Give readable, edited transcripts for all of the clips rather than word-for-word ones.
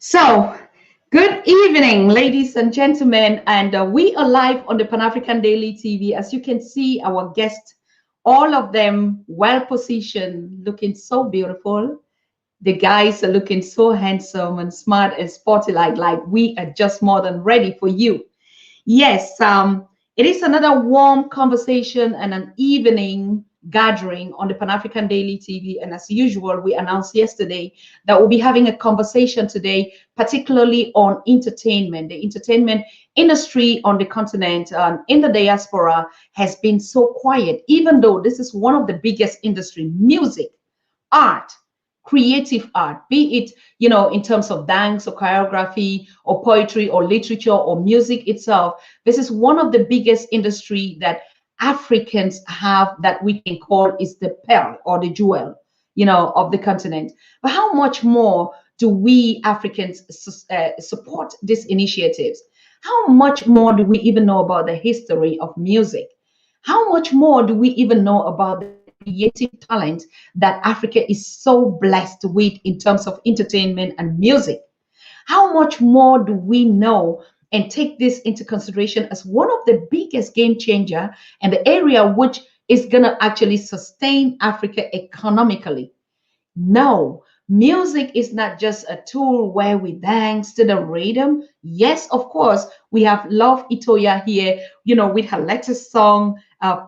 So, good evening, ladies and gentlemen, and we are live on the Pan African Daily TV. As you can see, our guests, all of them well positioned, looking so beautiful. The guys are looking so handsome and smart and sporty, like we are just more than ready for you. Yes, it is another warm conversation and an evening gathering on the Pan African Daily TV. And as usual, we announced yesterday that we'll be having a conversation today, particularly on entertainment. The entertainment industry on the continent, in the diaspora, has been so quiet, even though this is one of the biggest industry, music, art, creative art, be it, in terms of dance or choreography or poetry or literature or music itself. This is one of the biggest industry that Africans have, that we can call is the pearl or the jewel, of the continent. But how much more do we Africans support these initiatives? How much more do we even know about the history of music? How much more do we even know about the creative talent that Africa is so blessed with in terms of entertainment and music? How much more do we know and take this into consideration as one of the biggest game changer and the area which is going to actually sustain Africa economically? No, music is not just a tool where we dance to the rhythm. Yes, of course, we have Love Itoya here, with her latest song,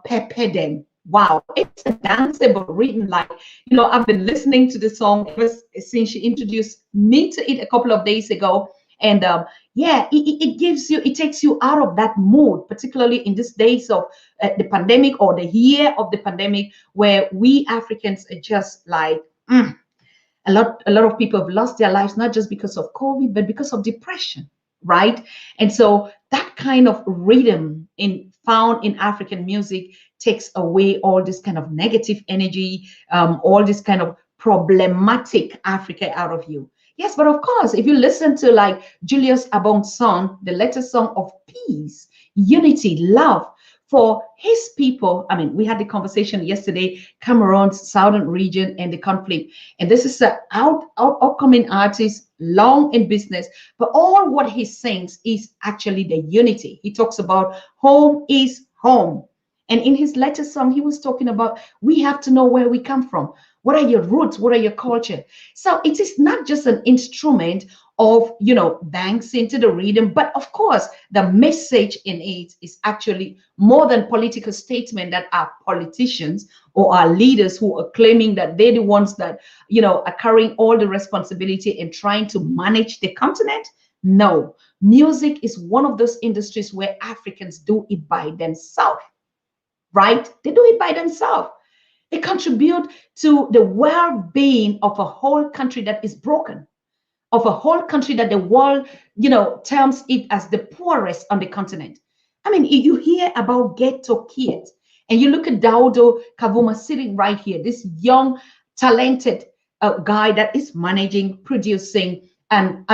Pepe Dem. Wow, it's a danceable rhythm. I've been listening to the song ever since she introduced me to it a couple of days ago. And yeah, it gives you, it takes you out of that mood, particularly in these days of the pandemic or the year of the pandemic, where we Africans are just like, a lot of people have lost their lives, not just because of COVID, but because of depression, right? And so that kind of rhythm found in African music takes away all this kind of negative energy, all this kind of problematic Africa out of you. Yes, but of course, if you listen to like Julius Abong's song, the latest song of peace, unity, love, for his people. I mean, we had the conversation yesterday, Cameroon's southern region and the conflict. And this is an upcoming artist, long in business, but all what he sings is actually the unity. He talks about home is home. And in his latest song, he was talking about we have to know where we come from. What are your roots? What are your culture? So it is not just an instrument of, dancing to the rhythm, but of course, the message in it is actually more than political statement that our politicians or our leaders who are claiming that they're the ones that, are carrying all the responsibility and trying to manage the continent. No, music is one of those industries where Africans do it by themselves, right? They do it by themselves. They contribute to the well-being of a whole country that is broken, of a whole country that the world, terms it as the poorest on the continent. I mean, if you hear about Ghetto Kids and you look at Daudo Kavuma sitting right here, this young, talented guy that is managing, producing, and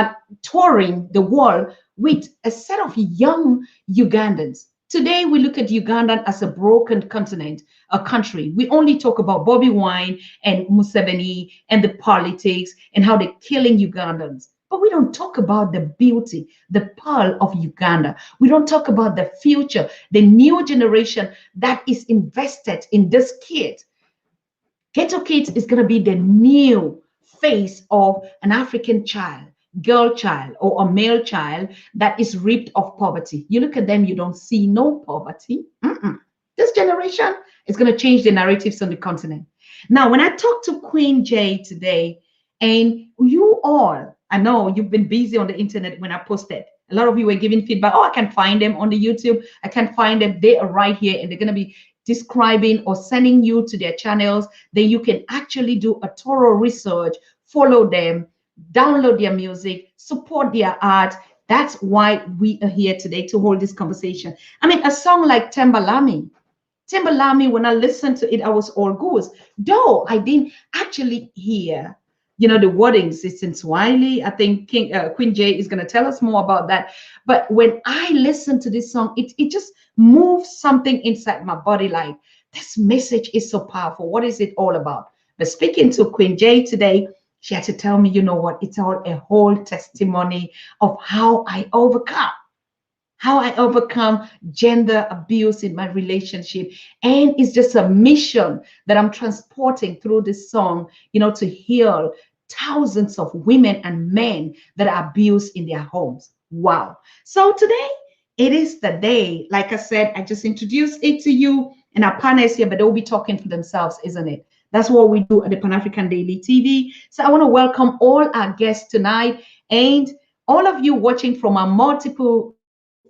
touring the world with a set of young Ugandans. Today, we look at Uganda as a broken continent, a country. We only talk about Bobby Wine and Museveni and the politics and how they're killing Ugandans. But we don't talk about the beauty, the pearl of Uganda. We don't talk about the future, the new generation that is invested in this kid. Ghetto Kids is going to be the new face of an African child, girl child, or a male child that is ripped of poverty. You look at them, you don't see no poverty. This generation is going to change the narratives on the continent. Now, when I talked to Queen Jay today, and you all, I know you've been busy on the internet when I posted. A lot of you were giving feedback. Oh, I can find them on the YouTube. I can find them. They are right here, and they're going to be describing or sending you to their channels. Then you can actually do a thorough research, follow them, download their music, support their art. That's why we are here today to hold this conversation. I mean, a song like Timbalami, when I listened to it, I was all goose. Though I didn't actually hear, the wordings. It's in Swahili. I think Queen Jay is going to tell us more about that. But when I listened to this song, it just moves something inside my body. Like, this message is so powerful. What is it all about? But speaking to Queen Jay today, She had to tell me, you know what, it's all a whole testimony of how I overcome gender abuse in my relationship. And it's just a mission that I'm transporting through this song, to heal thousands of women and men that are abused in their homes. Wow. So today, it is the day. Like I said, I just introduced it to you, and our panelists here, but they'll be talking for themselves, isn't it? That's what we do at the Pan African Daily TV. So I want to welcome all our guests tonight and all of you watching from our multiple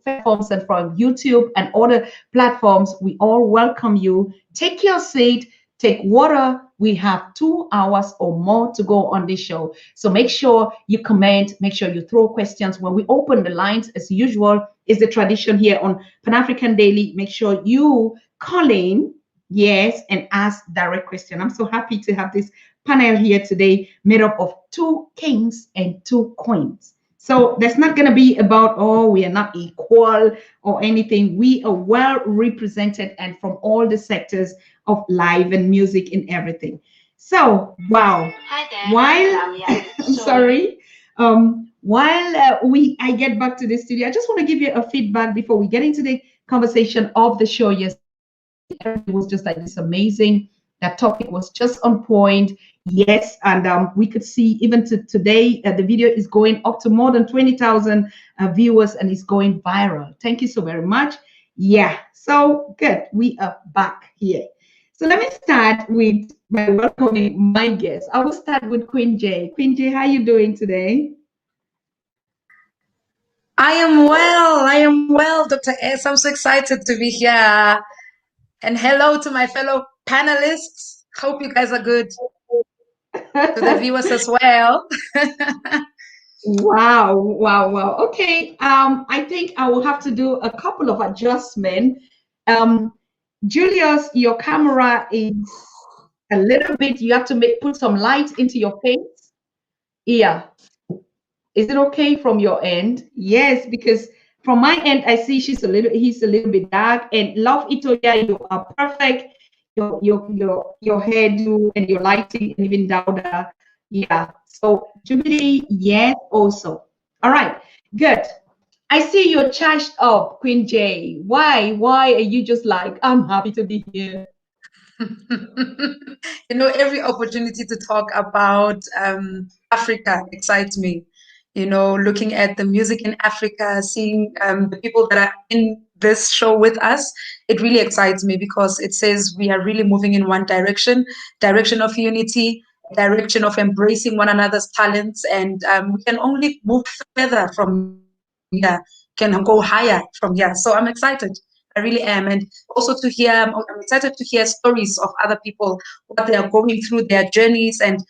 platforms and from YouTube and other platforms. We all welcome you. Take your seat, take water. We have 2 hours or more to go on this show. So make sure you comment, make sure you throw questions. When we open the lines, as usual, is the tradition here on Pan African Daily. Make sure you call in, yes, and ask direct question. I'm so happy to have this panel here today made up of 2 kings and 2 queens. So that's not going to be about, oh, we are not equal or anything. We are well represented and from all the sectors of live and music and everything. So, wow. Hi there. While, I'm sorry. While I get back to the studio, I just want to give you a feedback before we get into the conversation of the show. Yes, it was just like this amazing. That topic was just on point. Yes, and we could see even today the video is going up to more than 20,000 viewers and it's going viral. Thank you so very much. Yeah, so good. We are back here. So let me start with my welcoming my guest. I will start with Queen J. Queen J, how are you doing today? I am well, Dr. S. I'm so excited to be here. And hello to my fellow panelists. Hope you guys are good. To the viewers as well. Wow. Okay. I think I will have to do a couple of adjustments. Julius, your camera is a little bit, you have to put some light into your face. Yeah. Is it okay from your end? Yes, because from my end, I see he's a little bit dark. And Love Itoya, you are perfect. Your hairdo and your lighting, and even Dauda. Yeah. So Jubilee, yes, also. All right, good. I see you're charged up, Queen J. Why? Why are you just like, I'm happy to be here? Every opportunity to talk about Africa excites me. Looking at the music in Africa, seeing the people that are in this show with us, it really excites me because it says we are really moving in one direction of unity, direction of embracing one another's talents, and we can only move further from here, can go higher from here. So I'm excited. I really am. And also I'm excited to hear stories of other people, what they are going through, their journeys, and,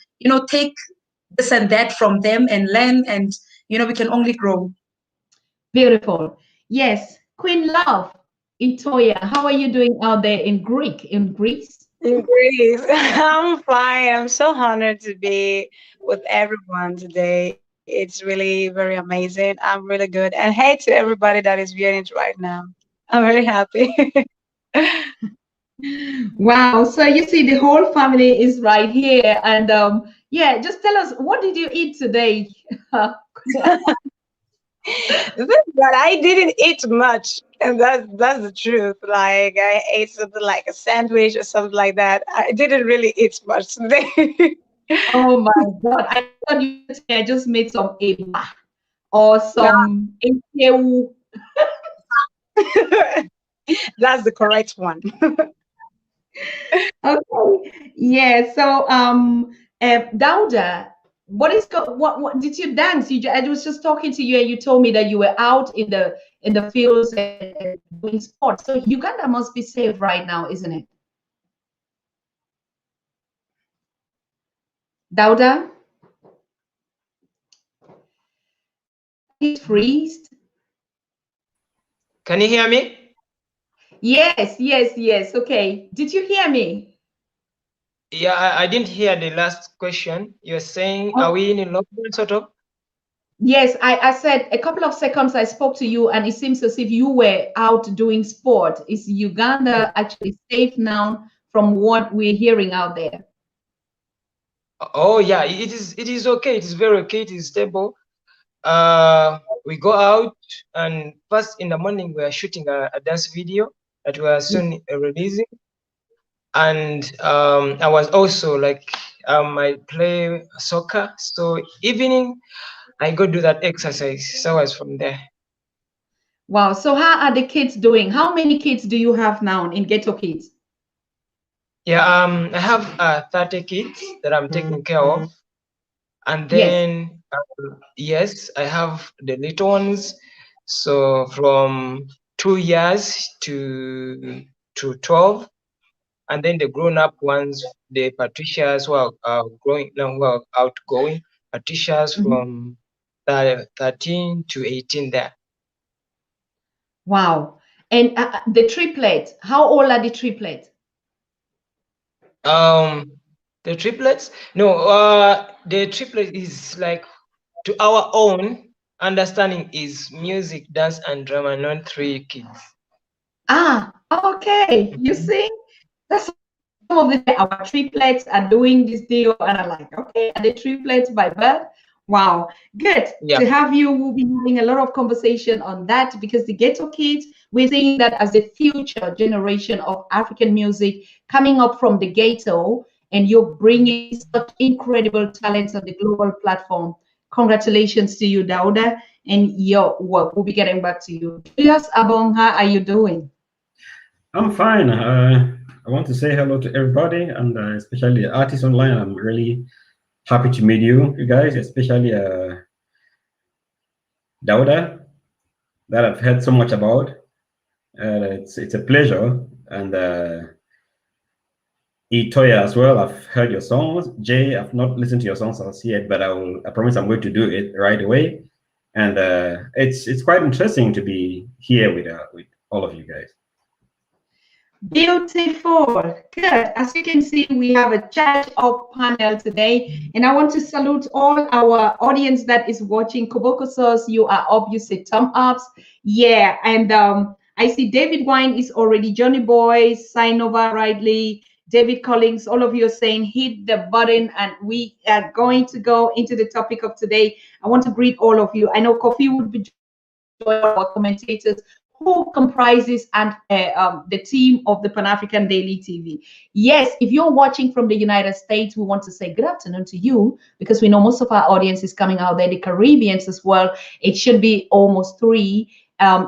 take this and that from them and learn, and we can only grow. Beautiful. Yes, Queen Love Itoya, how are you doing out there in Greece? In Greece, I'm fine. I'm so honored to be with everyone today. It's really very amazing. I'm really good. And hey to everybody that is viewing it right now. I'm very happy. Wow. So you see the whole family is right here. And yeah, just tell us, what did you eat today? But I didn't eat much, and that's the truth. Like I ate something like a sandwich or something like that. I didn't really eat much today. Oh my God. I thought you would say I just made some eba or some ekewu. That's the correct one. Okay. Yeah. So Dauda, what did you dance? I was just talking to you and you told me that you were out in the fields and doing sports. So Uganda must be safe right now, isn't it? Dauda? It freezed. Can you hear me? Yes. Okay. Did you hear me? Yeah, I didn't hear the last question. You're saying, are we in lockdown sort of? Yes, I said a couple of seconds I spoke to you and it seems as if you were out doing sport. Is Uganda actually safe now from what we're hearing out there? Oh yeah, it is okay. It is very okay. It is stable. We go out, and first in the morning we are shooting a dance video that we are soon releasing. And I was also like I play soccer. So evening I go do that exercise. So I was from there. Wow. So how are the kids doing? How many kids do you have now in Ghetto Kids? Yeah, I have 30 kids that I'm taking care of. And Yes. then, yes, I have the little ones. So from 2 years to 12, and then the grown-up ones, the Patricias who are growing now, who are outgoing, Patricias Mhm. from 13 to 18 there. Wow. And the triplets, how old are the triplets? Um, the triplets? No, the triplet is like, to our own understanding, is music, dance, and drama, not three kids. Ah, okay. You Mhm. see, that's some of the things our triplets are doing this deal, and I'm like, okay, are they triplets by birth? Wow, good to Yeah. have you. We'll be having a lot of conversation on that because the Ghetto Kids, we're seeing that as a future generation of African music coming up from the ghetto, and you're bringing such incredible talents on the global platform. Congratulations to you, Dauda, and your work. We'll be getting back to you. Julius Abong, how are you doing? I'm fine. I want to say hello to everybody, and especially the artists online. I'm really happy to meet you guys, especially Dauda, that I've heard so much about. It's a pleasure, and Itoya as well. I've heard your songs. Jay, I've not listened to your songs as yet, but I promise I'm going to do it right away. And it's quite interesting to be here with all of you guys. Beautiful. Good. As you can see, we have a charge up panel today. And I want to salute all our audience that is watching. Koboko Sauce, you are up. You say thumb ups. Yeah. And I see David Wine is already Johnny Boy, Sinova Ridley, David Collins. All of you are saying hit the button. And we are going to go into the topic of today. I want to greet all of you. I know Kofi would be joining our commentators who comprises and the team of the Pan African Daily TV. Yes, if you're watching from the United States, we want to say good afternoon to you because we know most of our audience is coming out there, the Caribbeans as well. It should be almost 3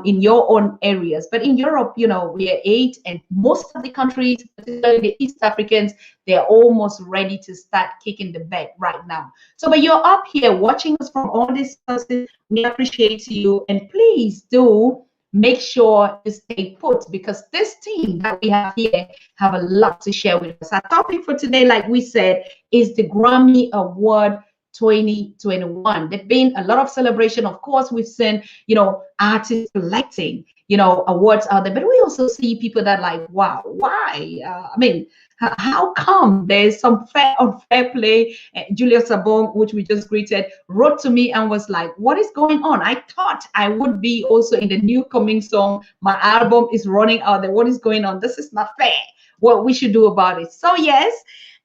in your own areas. But in Europe, you know, we are 8, and most of the countries, particularly the East Africans, they're almost ready to start kicking the bed right now. So, but you're up here watching us from all these sources. We appreciate you, and please do make sure you stay put because this team that we have here have a lot to share with us. Our topic for today, like we said, is the Grammy Award 2021. There's been a lot of celebration. Of course, we've seen, you know, artists collecting, you know, awards out there, but we also see people that like, wow, why? I mean, how come there's some fair unfair play? Julius Sabong, which we just greeted, wrote to me and was like, what is going on? I thought I would be also in the new coming song. My album is running out there. What is going on? This is not fair. What we should do about it. So yes,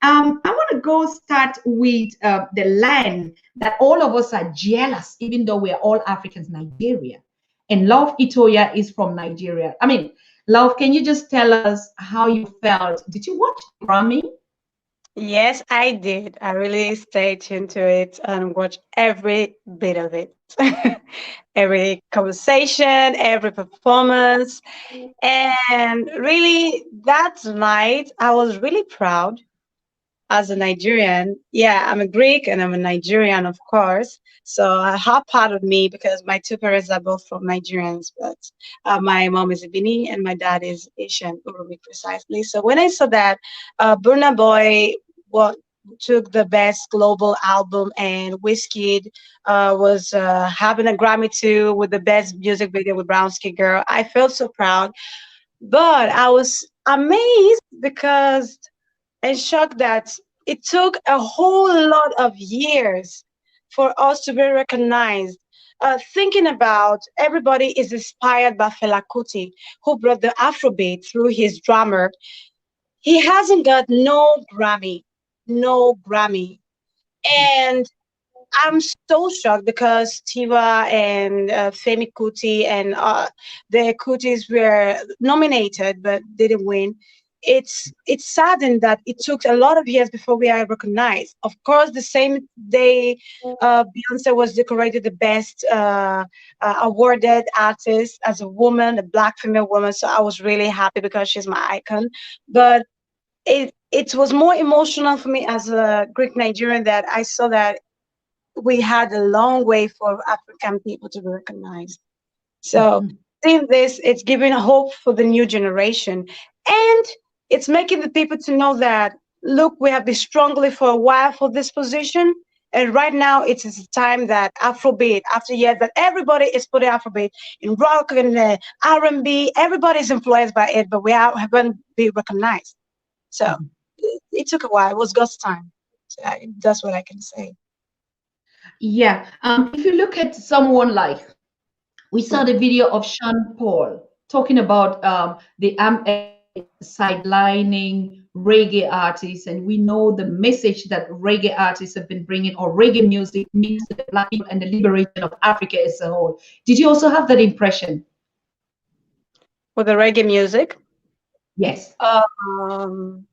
I want to go start with the land that all of us are jealous, even though we're all Africans, Nigeria. And Love Itoya is from Nigeria. I mean, Love, can you just tell us how you felt? Did you watch Grammy? Yes, I did. I really stayed tuned to it and watched every bit of it. Every conversation, every performance. And really, that night, I was really proud as a Nigerian. Yeah, I'm a Greek and I'm a Nigerian, of course. So I have part of me because my two parents are both from Nigerians, but my mom is a Bini and my dad is Asian, Urumi precisely. So when I saw that Burna Boy what took the best global album and Wizkid was having a Grammy too with the best music video with Brown Skin Girl, I felt so proud. But I was amazed because and shocked that it took a whole lot of years for us to be recognized. Thinking about everybody is inspired by Fela Kuti, who brought the Afrobeat through his drummer. He hasn't got no Grammy, no Grammy. And I'm so shocked because Tiva and Femi Kuti and the Kutis were nominated but didn't win. It's saddened that it took a lot of years before we are recognized. Of course, the same day Beyonce was decorated the best awarded artist as a woman, a black female woman. So I was really happy because she's my icon. But it was more emotional for me as a Greek Nigerian that I saw that we had a long way for African people to be recognized. So Mhm. seeing this, it's giving hope for the new generation. And it's making the people to know that, look, we have been struggling for a while for this position. And right now, it is time that Afrobeat, after years that everybody is putting Afrobeat in rock and R&B, everybody is influenced by it, but haven't been recognized. So it took a while. It was God's time. So that's what I can say. Yeah. If you look at someone like, we saw the video of Sean Paul talking about the sidelining reggae artists, and we know the message that reggae artists have been bringing, or reggae music means to the Black people and the liberation of Africa as a whole. Did you also have that impression? For the reggae music, Yes. um,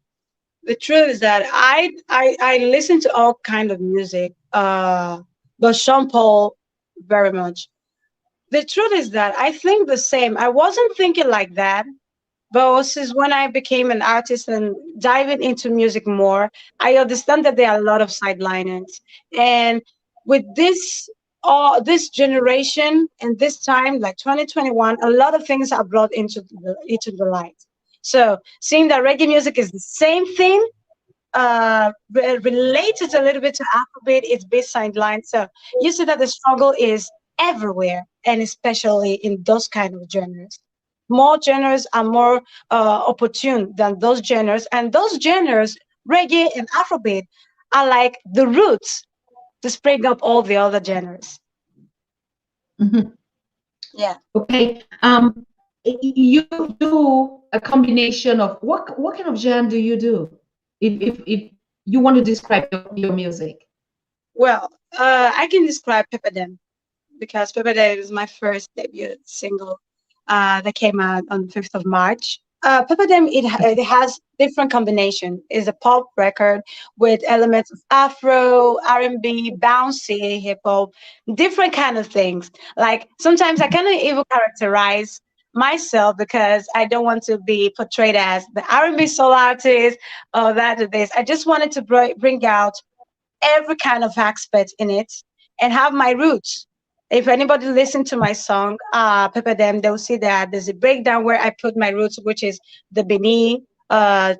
the truth is that I listen to all kind of music, but Sean Paul very much. The truth is that I think the same. I wasn't thinking like that, but since when I became an artist and diving into music more, I understand that there are a lot of sideliners. And with this generation and this time, like 2021, a lot of things are brought into the light. So seeing that reggae music is the same thing, related a little bit to Afrobeat, it's based sideline. So you see that the struggle is everywhere, and especially in those kind of genres. More genres are more opportune than those genres, and those genres, reggae and Afrobeat, are like the roots to spring up all the other genres. Mhm. Yeah. Okay. You do a combination of what kind of genre do you do? If you want to describe your music. Well, I can describe Pepperdam because Pepperdam is my first debut single that came out on 5th of March. Pepperdam, it has different combination. It's a pop record with elements of Afro, R&B, bouncy, hip hop, different kind of things. Like sometimes I cannot even characterize myself because I don't want to be portrayed as the R&B soul artist or that or this. I just wanted to bring out every kind of aspect in it and have my roots. If anybody listen to my song, Pepper Them, they'll see that there's a breakdown where I put my roots, which is the Beni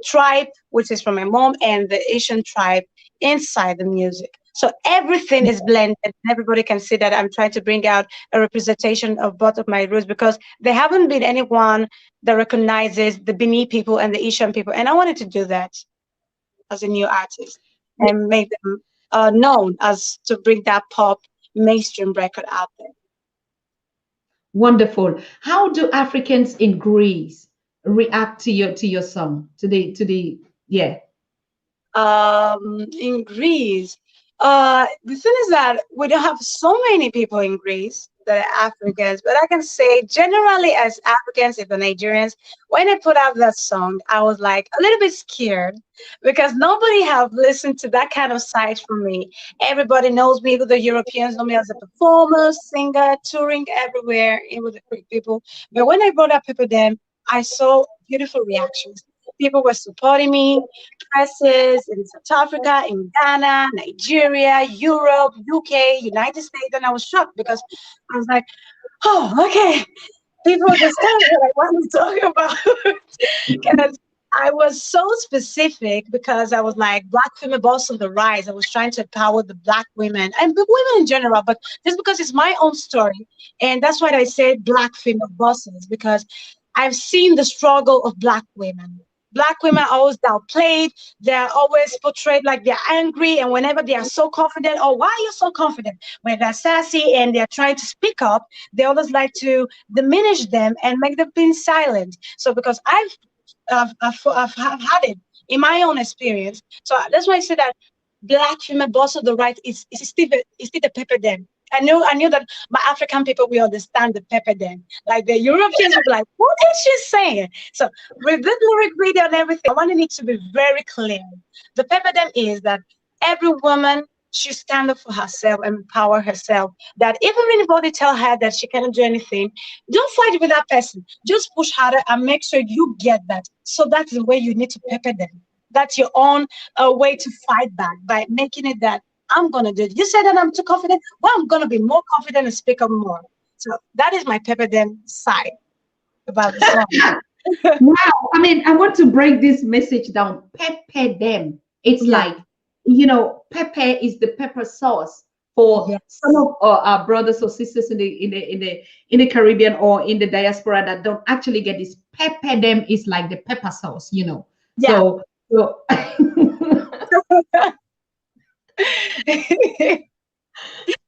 tribe, which is from my mom, and the Asian tribe inside the music. So everything is blended, and everybody can see that I'm trying to bring out a representation of both of my roots because there haven't been anyone that recognizes the Beni people and the Asian people, and I wanted to do that as a new artist and make them known as to bring that pop mainstream record out there. Wonderful. How do Africans in Greece react to your song? To the yeah. In Greece. The thing is that we don't have so many people in Greece that are Africans, but I can say generally as Africans and the Nigerians, when I put out that song, I was like a little bit scared because nobody have listened to that kind of side from me. Everybody knows me, the Europeans know me as a performer, singer, touring everywhere in with the Greek people. But when I brought up People Them, I saw beautiful reactions. People were supporting me, presses in South Africa, in Ghana, Nigeria, Europe, UK, United States, and I was shocked because I was like, oh, okay, people understand what I want to talk about. Because I was so specific because I was like, Black female boss on the rise. I was trying to empower the Black women and the women in general, but just because it's my own story. And that's why I say Black female bosses, because I've seen the struggle of Black women. Black women are always downplayed. They're always portrayed like they're angry. And whenever they are so confident, oh, why are you so confident? When they're sassy and they're trying to speak up, they always like to diminish them and make them being silent. So because I've had it in my own experience. So that's why I say that black female, but also the right is still the pepper them. I knew that my African people will understand the pepper them. Like the Europeans will be like, what is she saying? So with this lyric video and everything, I wanted it to be very clear. The pepper them is that every woman should stand up for herself and empower herself. That even when anybody tell her that she cannot do anything, don't fight with that person. Just push harder and make sure you get that. So that's the way you need to pepper them. That's your own way to fight back by making it that I'm gonna do it. You said that I'm too confident. Well, I'm gonna be more confident and speak up more. So that is my pepper them side about the song. Wow. I mean, I want to break this message down. Pepper them. It's Yeah. like, pepper is the pepper sauce for Yes. some of our brothers or sisters in the Caribbean or in the diaspora that don't actually get this. Pepper them is like the pepper sauce. Yeah. So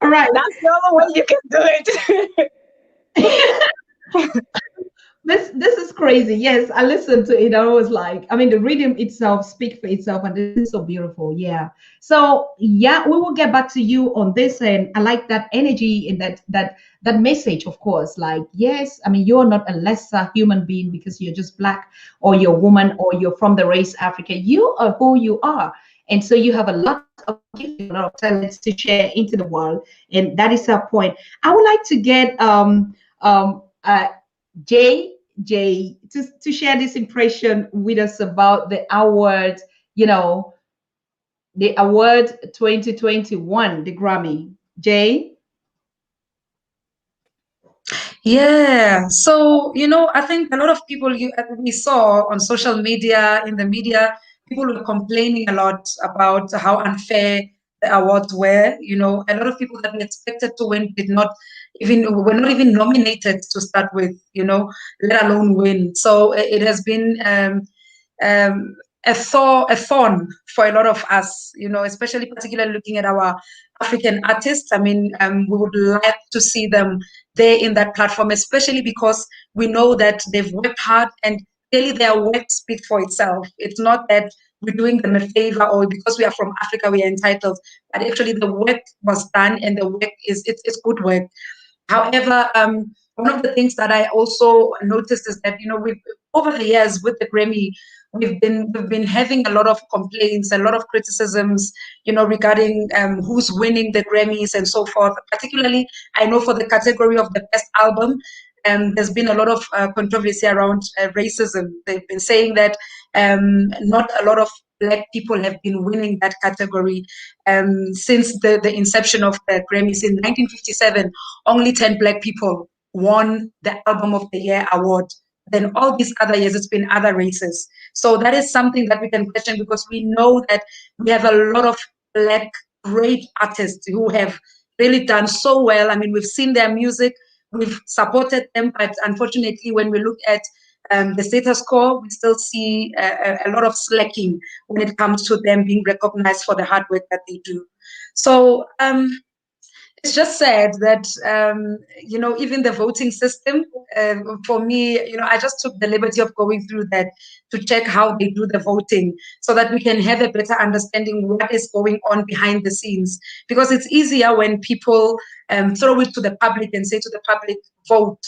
all right. That's the only way you can do it. This is crazy. Yes, I listened to it. I was like, I mean, the rhythm itself speaks for itself, and this is so beautiful. Yeah. So yeah, we will get back to you on this, and I like that energy and that message. Of course, like yes, I mean, you're not a lesser human being because you're just black or you're a woman or you're from the race Africa. You are who you are, and so you have a lot of gifts, a lot of talents to share into the world, and that is our point. I would like to get Jay to share this impression with us about the award, the award 2021, the Grammy. Jay? Yeah. So, I think a lot of people we saw on social media, in the media, people were complaining a lot about how unfair the awards were. A lot of people that we expected to win were not even nominated to start with, let alone win. So it has been a thorn for a lot of us, especially particularly looking at our African artists. I mean, we would like to see them there in that platform, especially because we know that they've worked hard and really their work speaks for itself. It's not that we're doing them a favor or because we are from Africa, we are entitled, but actually the work was done and the work it's good work. However, one of the things that I also noticed is that we've over the years with the Grammy, we've been having a lot of complaints, a lot of criticisms, regarding who's winning the Grammys and so forth. Particularly, I know for the category of the best album, there's been a lot of controversy around racism. They've been saying that not a lot of Black people have been winning that category since the inception of the Grammys in 1957. Only 10 Black people won the Album of the Year award. Then all these other years, it's been other races. So that is something that we can question because we know that we have a lot of Black great artists who have really done so well. I mean, we've seen their music, we've supported them, but unfortunately, when we look at the status quo, we still see a lot of slacking when it comes to them being recognized for the hard work that they do. So it's just sad that even the voting system for me, I just took the liberty of going through that to check how they do the voting so that we can have a better understanding what is going on behind the scenes, because it's easier when people throw it to the public and say to the public, vote,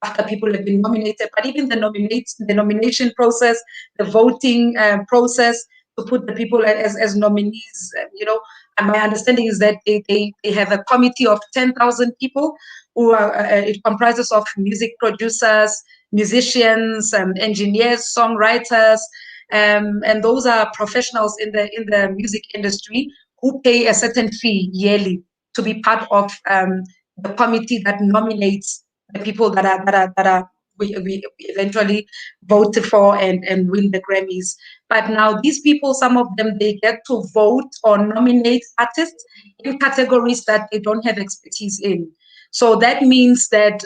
after people have been nominated. But even the nomination process, the voting process to put the people as nominees, and my understanding is that they have a committee of 10,000 people who are, it comprises of music producers, musicians, engineers, songwriters, and those are professionals in the music industry who pay a certain fee yearly to be part of the committee that nominates the people that we eventually vote for and win the Grammys. But now these people, some of them, they get to vote or nominate artists in categories that they don't have expertise in. So that means that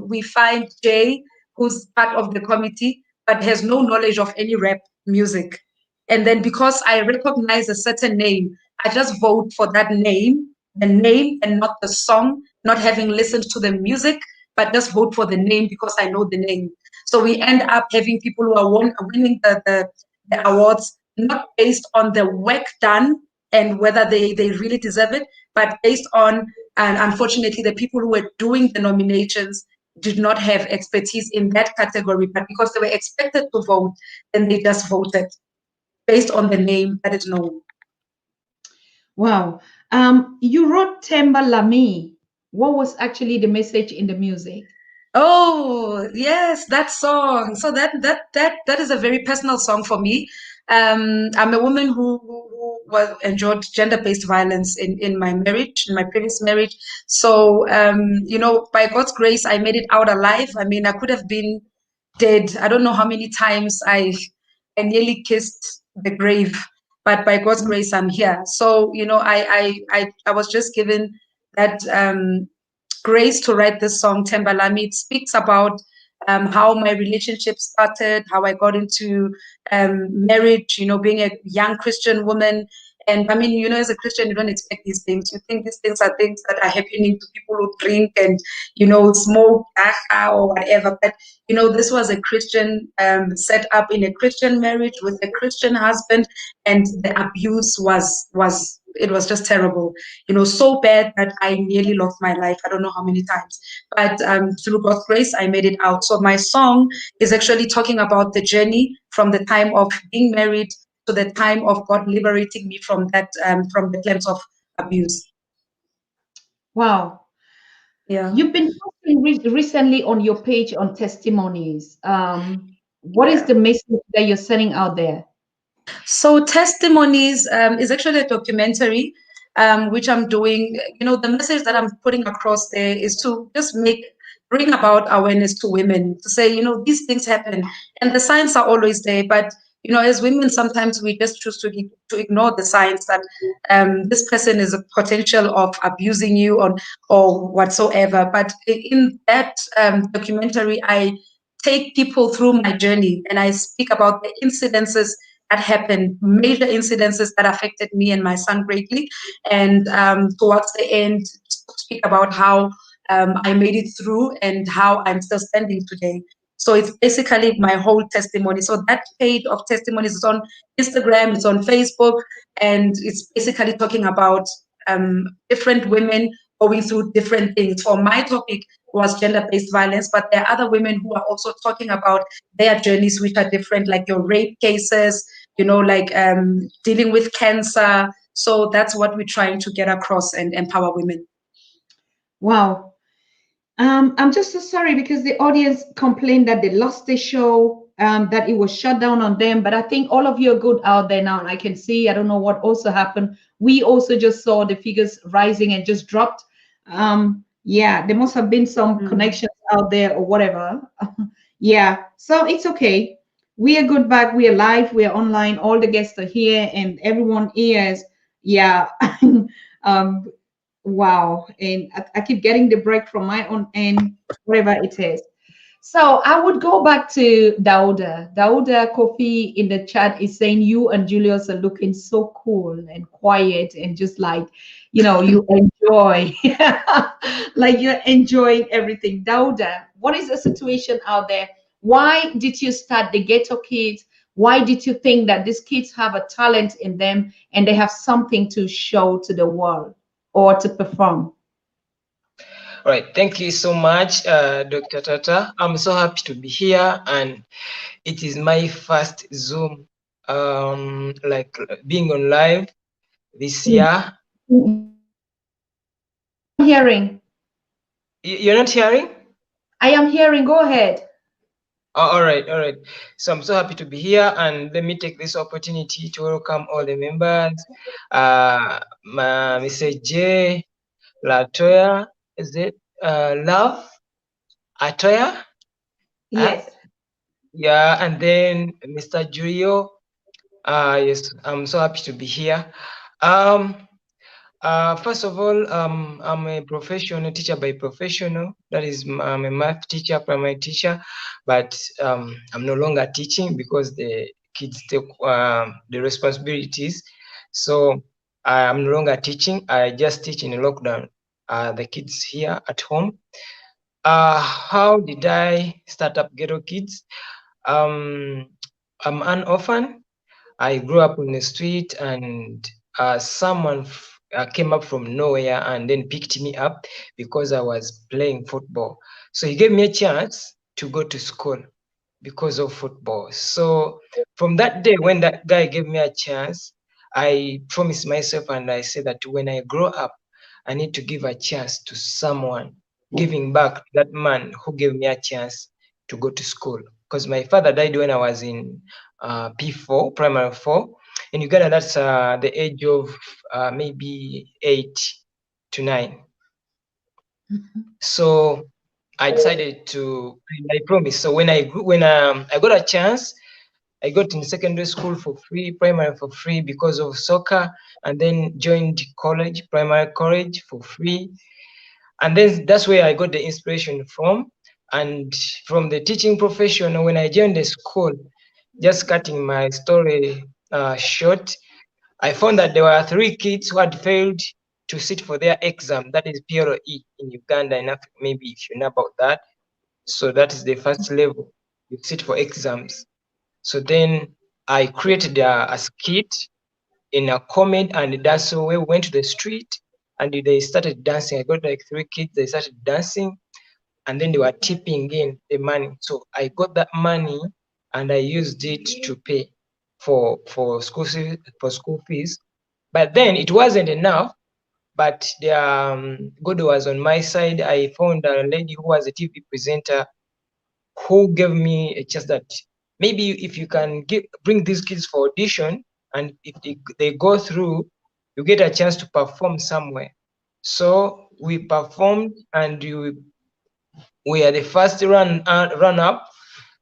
we find Jay, who's part of the committee, but has no knowledge of any rap music. And then because I recognize a certain name, I just vote for that name, the name and not the song, not having listened to the music, but just vote for the name because I know the name. So we end up having people who are winning the awards not based on the work done and whether they really deserve it, but based on, and unfortunately, the people who were doing the nominations did not have expertise in that category, but because they were expected to vote, then they just voted based on the name that is known. Wow. You wrote Temba Lami. What was actually the message in the music? Oh, yes, that song. So that is a very personal song for me. I'm a woman who was endured gender-based violence in my marriage, in my previous marriage. So you know, by God's grace, I made it out alive. I mean, I could have been dead. I don't know how many times I nearly kissed the grave, but by God's grace, I'm here. So, you know, I was just given that grace to write this song, Tembalami. It speaks about how my relationship started, how I got into marriage, you know, being a young Christian woman. And I mean, you know, as a Christian, you don't expect these things. You think these things are things that are happening to people who drink and, you know, smoke, or whatever. But, you know, this was a Christian set up in a Christian marriage with a Christian husband. And the abuse was it was just terrible, you know, so bad that I nearly lost my life. I don't know how many times, but through God's grace, I made it out. So my song is actually talking about the journey from the time of being married to the time of God liberating me from that, from the claims of abuse. Wow. Yeah. You've been posting recently on your page on testimonies. What is Yeah. the message that you're sending out there? So Testimonies is actually a documentary which I'm doing. You know, the message that I'm putting across there is to just bring about awareness to women, to say, you know, these things happen and the signs are always there. But, you know, as women, sometimes we just choose to ignore the signs that this person is a potential of abusing you or whatsoever. But in that documentary, I take people through my journey and I speak about the incidences that happened, major incidences that affected me and my son greatly. And towards the end, speak about how I made it through and how I'm still standing today. So it's basically my whole testimony. So that page of testimonies is on Instagram, it's on Facebook, and it's basically talking about different women going through different things. For my topic was gender-based violence, but there are other women who are also talking about their journeys, which are different, like your rape cases, you know, like dealing with cancer. So that's what we're trying to get across and empower women. Wow. I'm just so sorry because the audience complained that they lost the show, that it was shut down on them. But I think all of you are good out there now. And I can see, I don't know what also happened. We also just saw the figures rising and just dropped. Yeah, there must have been some connections out there or whatever. Yeah, so it's okay. We are good back. We are live. We are online. All the guests are here and everyone is. Yeah. um, Wow. And I keep getting the break from my own end, whatever it is. So I would go back to Dauda. Dauda Kofi in the chat is saying you and Julius are looking so cool and quiet and just like, you know, you enjoy, like you're enjoying everything. Dauda, what is the situation out there? Why did you start the Ghetto Kids? Why did you think that these kids have a talent in them and they have something to show to the world or to perform? All right, thank you so much, Dr. Tata. I'm so happy to be here, and it is my first Zoom, like being on live this year. Hearing. You're not hearing? I am hearing. Go ahead. Oh, all right, all right. So I'm so happy to be here, and let me take this opportunity to welcome all the members. Mr. J. Latoya, is it Love Atoya? Yes. Yeah, and then Mr. Julio. Yes, I'm so happy to be here. First of all, I'm a professional teacher by professional. That is, I'm a math teacher, primary teacher, but I'm no longer teaching because the kids take the responsibilities. So I'm no longer teaching. I just teach in a lockdown. The kids here at home. How did I start up Ghetto Kids? I'm an orphan. I grew up on the street, and someone came up from nowhere and then picked me up because I was playing football. So he gave me a chance to go to school because of football. So from that day, when that guy gave me a chance, I promised myself and I said that when I grow up, I need to give a chance to someone, giving back to that man who gave me a chance to go to school. Because my father died when I was in P4, primary 4. In Uganda, that's the age of maybe 8 to 9. So I decided to, I promised. So when I got a chance, I got in secondary school for free, primary for free because of soccer, and then joined college, primary college for free. And then that's where I got the inspiration from. And from the teaching profession, when I joined the school, just cutting my story short, I found that there were 3 kids who had failed to sit for their exam. That is PLE in Uganda, in Africa, maybe if you know about that. So that is the first level. You sit for exams. So then I created a skit in a comment, and that's so we went to the street and they started dancing. I got like 3 kids, they started dancing, and then they were tipping in the money. So I got that money and I used it to pay for school fees. But then it wasn't enough. But God was on my side. I found a lady who was a TV presenter who gave me a chance that maybe if you can bring these kids for audition, and if they go through, you get a chance to perform somewhere. So we performed, and we are the first run up,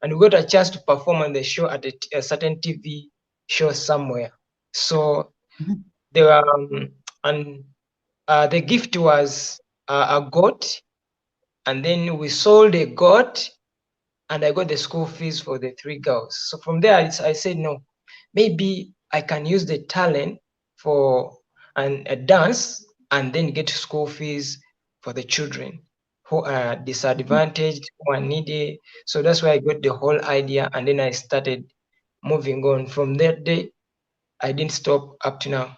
and we got a chance to perform on the show at a certain TV show somewhere. So they were and the gift was a goat, and then we sold a goat, and I got the school fees for the 3 girls. So from there, I said, no, maybe I can use the talent for a dance and then get school fees for the children who are disadvantaged, who are needy. So that's why I got the whole idea, and then I started moving on. From that day, I didn't stop up to now.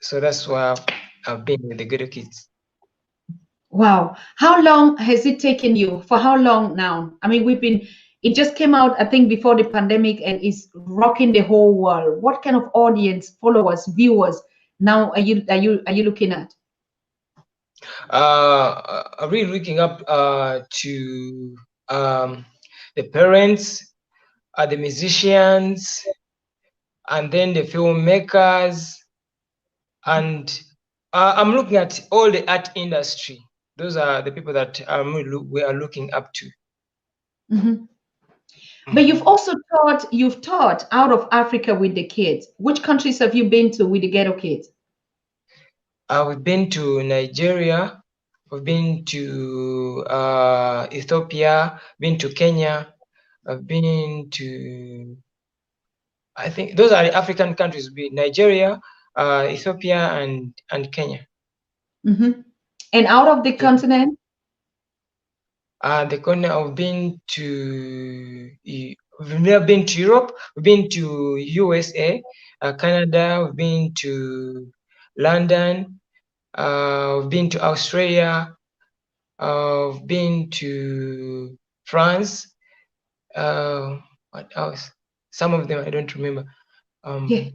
So that's why I've been with the Ghetto Kids. Wow. How long has it taken you? For how long now? I mean, it just came out, I think, before the pandemic and is rocking the whole world. What kind of audience, followers, viewers now are you looking at? I'm really looking up to the parents, the musicians, and then the filmmakers, and I'm looking at all the art industry. Those are the people that we are looking up to. But you've taught out of Africa with the kids. Which countries have you been to with the Ghetto Kids? We've been to Nigeria, we've been to Ethiopia, been to Kenya, I've been to, I think those are the African countries, Nigeria, Ethiopia, and Kenya. And out of the continent? The continent, we've never been to Europe, we've been to USA, Canada, we've been to London, we've been to Australia, we've been to France. What else? Some of them I don't remember. Yeah.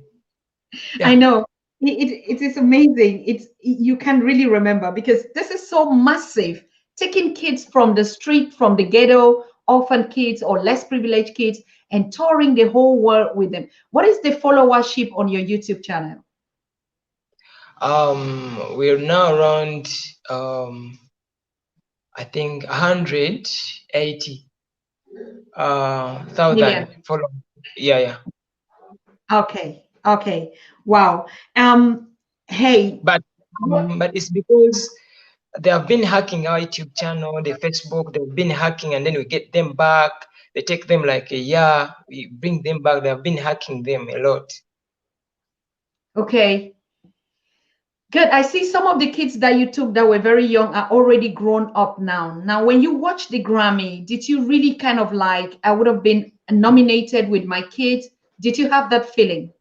I know. It is amazing. You can really remember because this is so massive. Taking kids from the street, from the ghetto, orphan kids or less privileged kids, and touring the whole world with them. What is the followership on your YouTube channel? We're now around I think 180,000 followers. Yeah. Okay. Wow. Hey. But it's because they have been hacking our YouTube channel, the Facebook, they've been hacking, and then we get them back. They take them like a year, we bring them back. They have been hacking them a lot. Okay. Good. I see some of the kids that you took that were very young are already grown up now. Now, when you watch the Grammy, did you really kind of like, I would have been nominated with my kids? Did you have that feeling?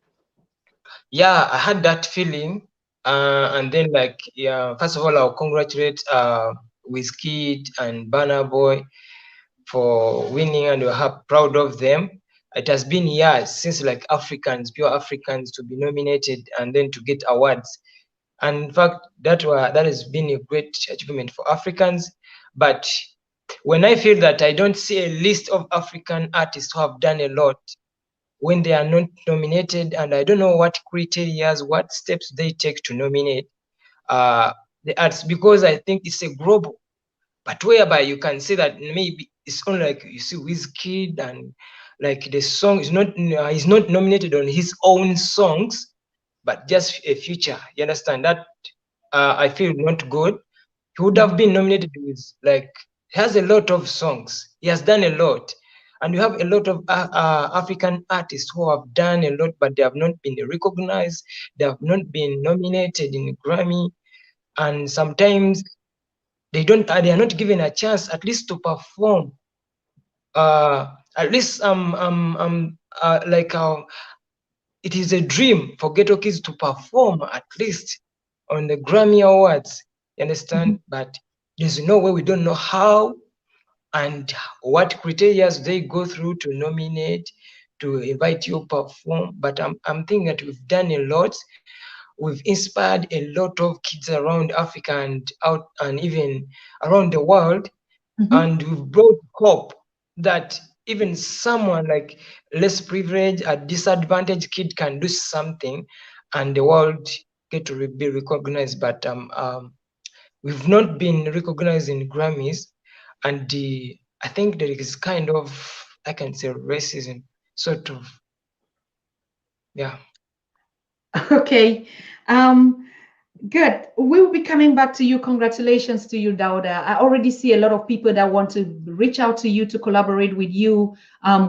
yeah, I had that feeling. And then like, yeah, first of all, I'll congratulate Wizkid and Burna Boy for winning, and we're proud of them. It has been years since like Africans, pure Africans, to be nominated and then to get awards. And in fact, that has been a great achievement for Africans. But when I feel that I don't see a list of African artists who have done a lot when they are not nominated, and I don't know what criteria, what steps they take to nominate the arts, because I think it's a global, but whereby you can say that maybe it's only like you see Wizkid, and like the song is not he's not nominated on his own songs, but just a feature. You understand that? I feel not good. He would have been nominated with, like, he has a lot of songs. He has done a lot. And you have a lot of African artists who have done a lot, but they have not been recognized. They have not been nominated in Grammy. And sometimes they are not given a chance at least to perform. At least like it is a dream for Ghetto Kids to perform at least on the Grammy Awards. You understand? But there's no way, we don't know how and what criteria they go through to nominate, to invite you to perform. But I'm thinking that we've done a lot. We've inspired a lot of kids around Africa and out and even around the world. And we've brought hope that even someone like less privileged, a disadvantaged kid can do something and the world get to be recognized. But we've not been recognized in Grammys, and I think there is kind of, I can say, racism, sort of. Yeah. Okay. Good. We'll be coming back to you. Congratulations to you, Dauda. I already see a lot of people that want to reach out to you to collaborate with you,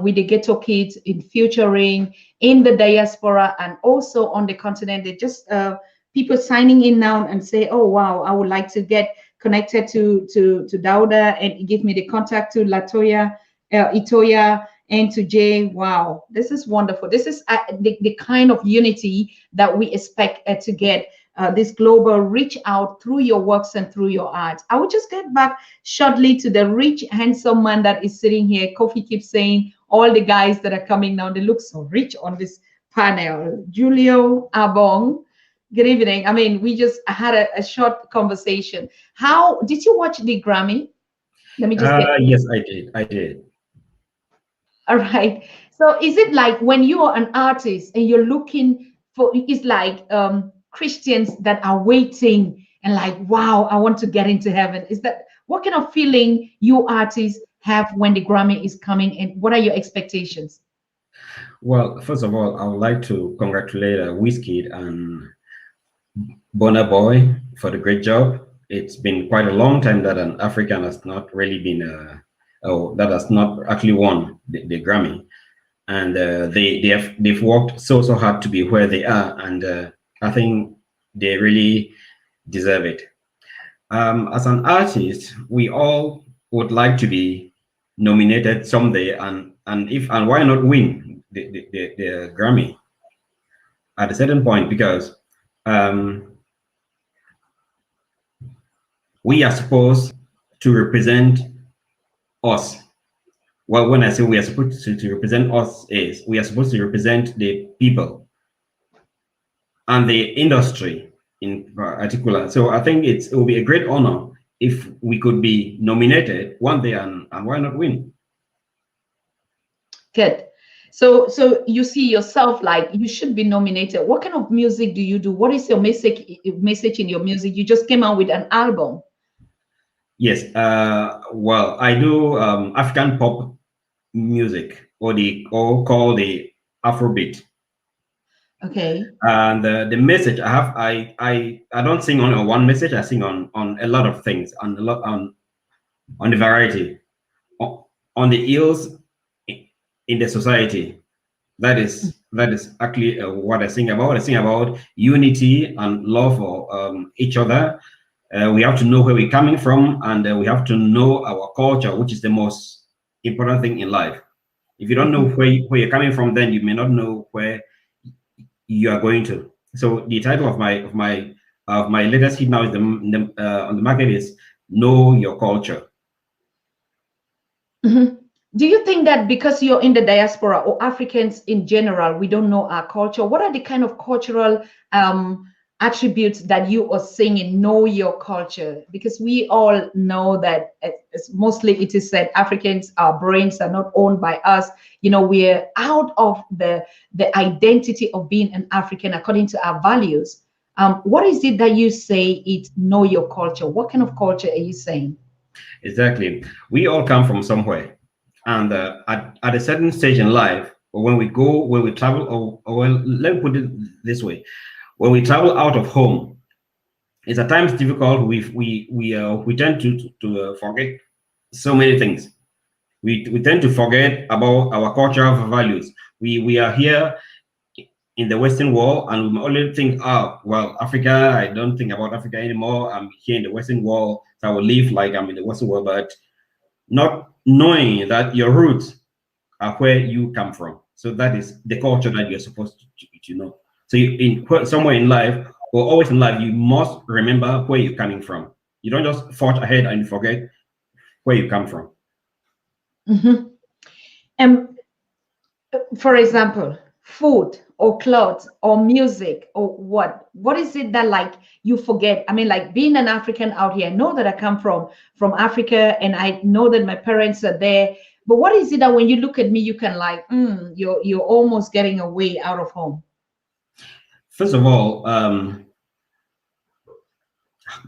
with the Ghetto Kids in featuring in the diaspora and also on the continent. They just people signing in now and say, "Oh wow, I would like to get connected to Dauda," and give me the contact to Latoya, Itoya, and to Jay. Wow, this is wonderful. This is the kind of unity that we expect to get. This global reach out through your works and through your art. I will just get back shortly to the rich, handsome man that is sitting here. Kofi keeps saying all the guys that are coming now, they look so rich on this panel. Julio Abong, good evening. I mean, we just had a short conversation. How did you watch the Grammy? Let me just get. Yes, I did. I did. All right. So is it like when you are an artist and you're looking for, it's like Christians that are waiting and like, wow, I want to get into heaven. Is that what kind of feeling you artists have when the Grammy is coming, and what are your expectations? Well, first of all, I would like to congratulate Wizkid and Burna Boy for the great job. It's been quite a long time that an African has not really been, that has not actually won the Grammy, and they've worked so hard to be where they are, and I think they really deserve it. As an artist, we all would like to be nominated someday, and why not win the Grammy at a certain point, because we are supposed to represent us. Well, when I say we are supposed to represent us, is we are supposed to represent the people and the industry in particular. So I think it will be a great honor if we could be nominated one day, and why not win? Good. So you see yourself like you should be nominated. What kind of music do you do? What is your message in your music? You just came out with an album. Yes. Well, I do African pop music, or called the Afrobeat. Okay. And the message I have, I don't sing on one message. I sing on a lot of things, on a lot on the variety, on the ills in the society. That is actually what I sing about. I sing about unity and love for each other. We have to know where we're coming from, and we have to know our culture, which is the most important thing in life. If you don't know where you're coming from, then you may not know where you are going to. So the title of my latest hit now is on the market is Know Your Culture. Mhm. Do you think that because you're in the diaspora or Africans in general, we don't know our culture? What are the kind of cultural um, attributes that you are saying in know your culture? Because we all know that mostly it is said Africans, our brains are not owned by us. You know, we're out of the identity of being an African according to our values. What is it that you say it know your culture? What kind of culture are you saying? Exactly. We all come from somewhere. And at a certain stage in life, or when we travel, or well, let me put it this way: when we travel out of home, it's at times difficult. We tend to forget so many things. We tend to forget about our cultural values. We are here in the Western world, and we only think, oh, well, Africa. I don't think about Africa anymore. I'm here in the Western world, so I will live like I'm in the Western world, but not knowing that your roots are where you come from. So that is the culture that you're supposed to know. So somewhere in life, or always in life, you must remember where you're coming from. You don't just forge ahead and forget where you come from. Mhm. And for example, food or clothes or music or what is it that like you forget? I mean, like being an African out here, I know that I come from Africa and I know that my parents are there, but what is it that when you look at me you can like you're almost getting away out of home? First of all,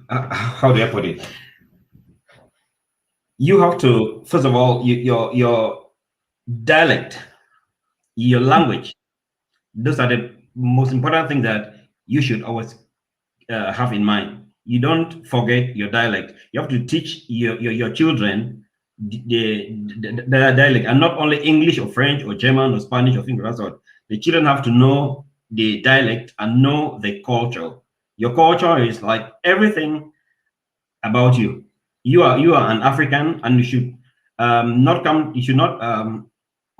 how do I put it? You have to, first of all, your dialect, your language. Those are the most important things that you should always have in mind. You don't forget your dialect. You have to teach your children the dialect, and not only English or French or German or Spanish or things of that sort. The children have to know the dialect and know the culture. Your culture is like everything about you. You are an African, and you should not come. You should not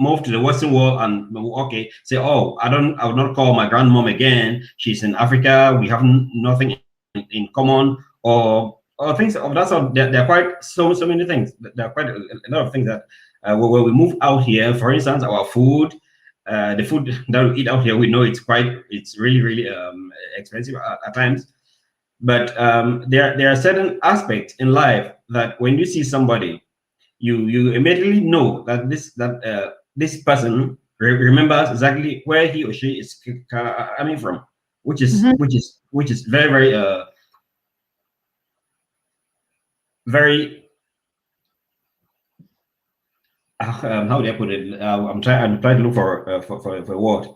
move to the Western world and okay say, oh, I will not call my grandmom again. She's in Africa. We have nothing in common, or things of that sort. There are quite so many things. There are quite a lot of things that when we move out here, for instance, our food. The food that we eat out here, we know it's really expensive at times. But there are certain aspects in life that when you see somebody, you immediately know that this person remembers exactly where he or she is coming from, which is very very how do I put it? I'm trying to look for a word.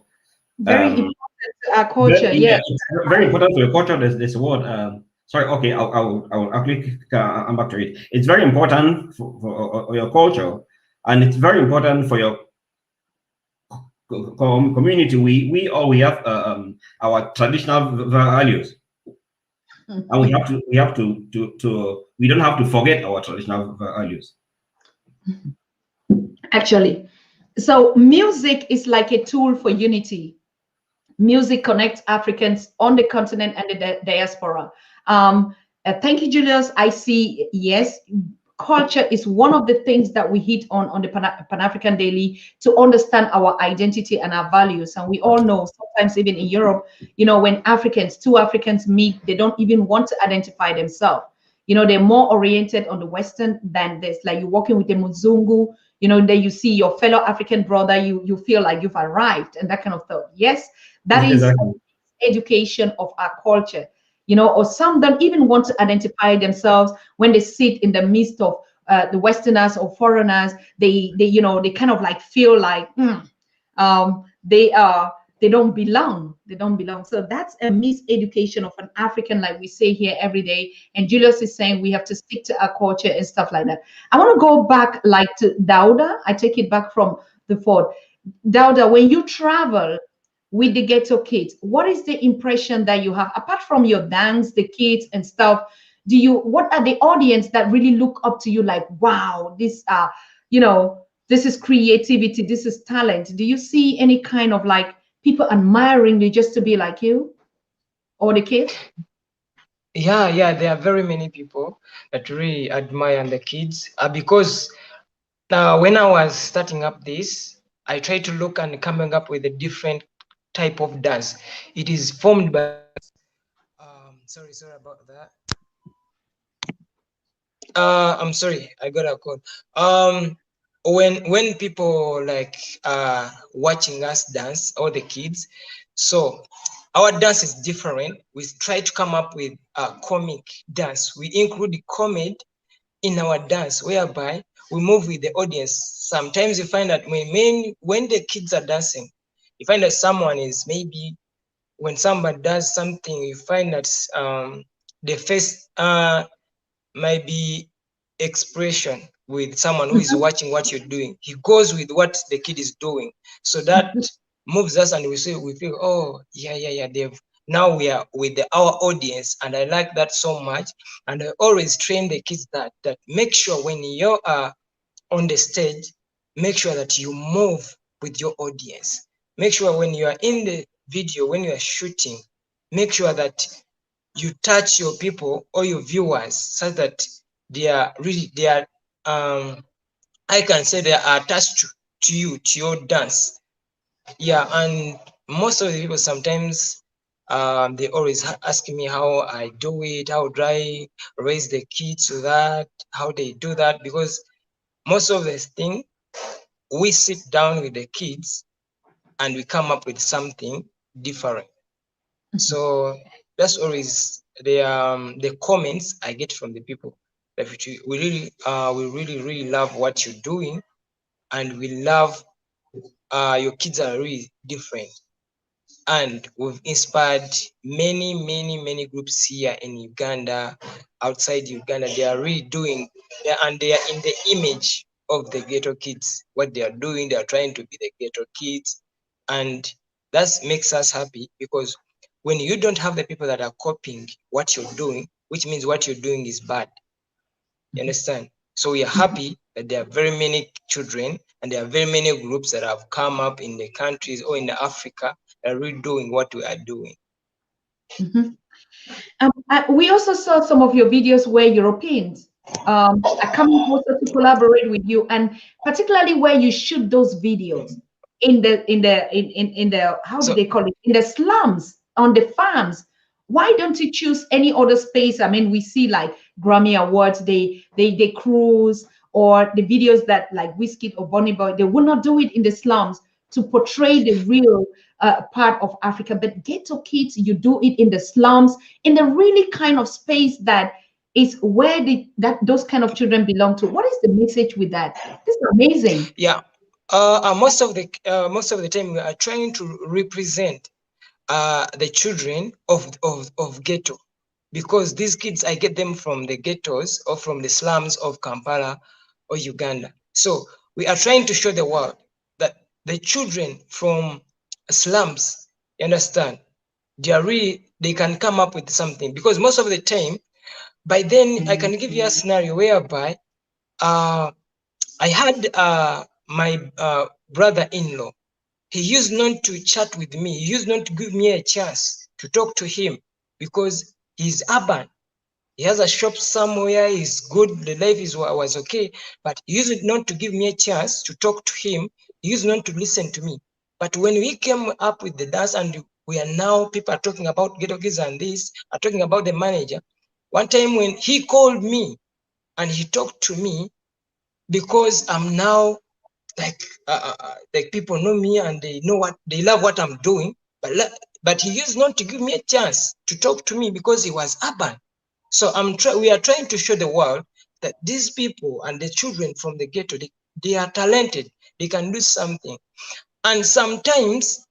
Very Um, important to our culture, yeah. Yeah, it's very important for your culture. There's a word. Sorry, okay, I'll actually come back to it. It's very important for your culture, and it's very important for your community. We have our traditional values, and we don't have to forget our traditional values. Actually, so music is like a tool for unity. Music connects Africans on the continent and the diaspora. Thank you, Julius. I see, yes, culture is one of the things that we hit on the Pan-African Daily to understand our identity and our values. And we all know sometimes even in Europe, you know, when two Africans meet, they don't even want to identify themselves. You know, they're more oriented on the Western than this. Like you're walking with a Muzungu, you know, then you see your fellow African brother, you feel like you've arrived and that kind of thought. Yes, that is Exactly. education of our culture, you know, or some don't even want to identify themselves when they sit in the midst of the Westerners or foreigners. They you know, they kind of like feel like they are they don't belong. They don't belong. So that's a miseducation of an African, like we say here every day. And Julius is saying we have to stick to our culture and stuff like that. I want to go back like to Dauda. I take it back from the fort. Dauda, when you travel with the Ghetto Kids, what is the impression that you have apart from your dance, the kids and stuff? What are the audience that really look up to you like, wow, this you know, this is creativity, this is talent? Do you see any kind of like people admiring you just to be like you or the kids? Yeah, there are very many people that really admire the kids because when I was starting up this, I tried to look and coming up with a different type of dance. It is formed by sorry about that. I'm sorry, I got a call. When people like watching us dance, all the kids, so our dance is different. We try to come up with a comic dance. We include the comedy in our dance, whereby we move with the audience. Sometimes you find that when the kids are dancing, you find that someone is maybe when somebody does something, you find that the face might be expression with someone who is watching what you're doing. He goes with what the kid is doing. So that moves us and we feel, oh, yeah, they've now we are with our audience, and I like that so much. And I always train the kids that make sure when you are on the stage, make sure that you move with your audience. Make sure when you are in the video, when you are shooting, make sure that you touch your people or your viewers so that they are I can say they are attached to you, to your dance. Yeah, and most of the people sometimes they always ask me how I do it, how do I raise the kids to that, how they do that, because most of the thing we sit down with the kids and we come up with something different. So that's always the comments I get from the people that we really love what you're doing, and we love your kids are really different. And we've inspired many groups here in Uganda, outside Uganda. They are really doing, and they are in the image of the Ghetto Kids. What they are doing, they are trying to be the Ghetto Kids, and that makes us happy, because when you don't have the people that are copying what you're doing, which means what you're doing is bad. You understand? So we are happy that there are very many children and there are very many groups that have come up in the countries or in Africa that are really doing what we are doing. We also saw some of your videos where Europeans are coming closer to collaborate with you, and particularly where you shoot those videos in the how do they call it, in the slums, on the farms. Why don't you choose any other space? I mean, we see like Grammy Awards, they cruise, or the videos that like Wizkid or Bonnie Boy, they will not do it in the slums to portray the real part of Africa. But Ghetto Kids, you do it in the slums, in the really kind of space that is where those kind of children belong to. What is the message with that? This is amazing. Yeah, most of the time we are trying to represent the children of ghetto, because these kids, I get them from the ghettos or from the slums of Kampala or Uganda. So we are trying to show the world that the children from slums, you understand, they can come up with something, because most of the time, by then I can give you a scenario whereby I had my brother-in-law. He used not to chat with me. He used not to give me a chance to talk to him, because he's urban. He has a shop somewhere. He's good. The life was okay. But he used not to give me a chance to talk to him. He used not to listen to me. But when we came up with the dance, and we are now, people are talking about Ghetto Kids and this, are talking about the manager. One time when he called me and he talked to me, because I'm now like people know me and they love what I'm doing, but he used not to give me a chance to talk to me because he was urban. So we are trying to show the world that these people and the children from the ghetto, they are talented, they can do something. And sometimes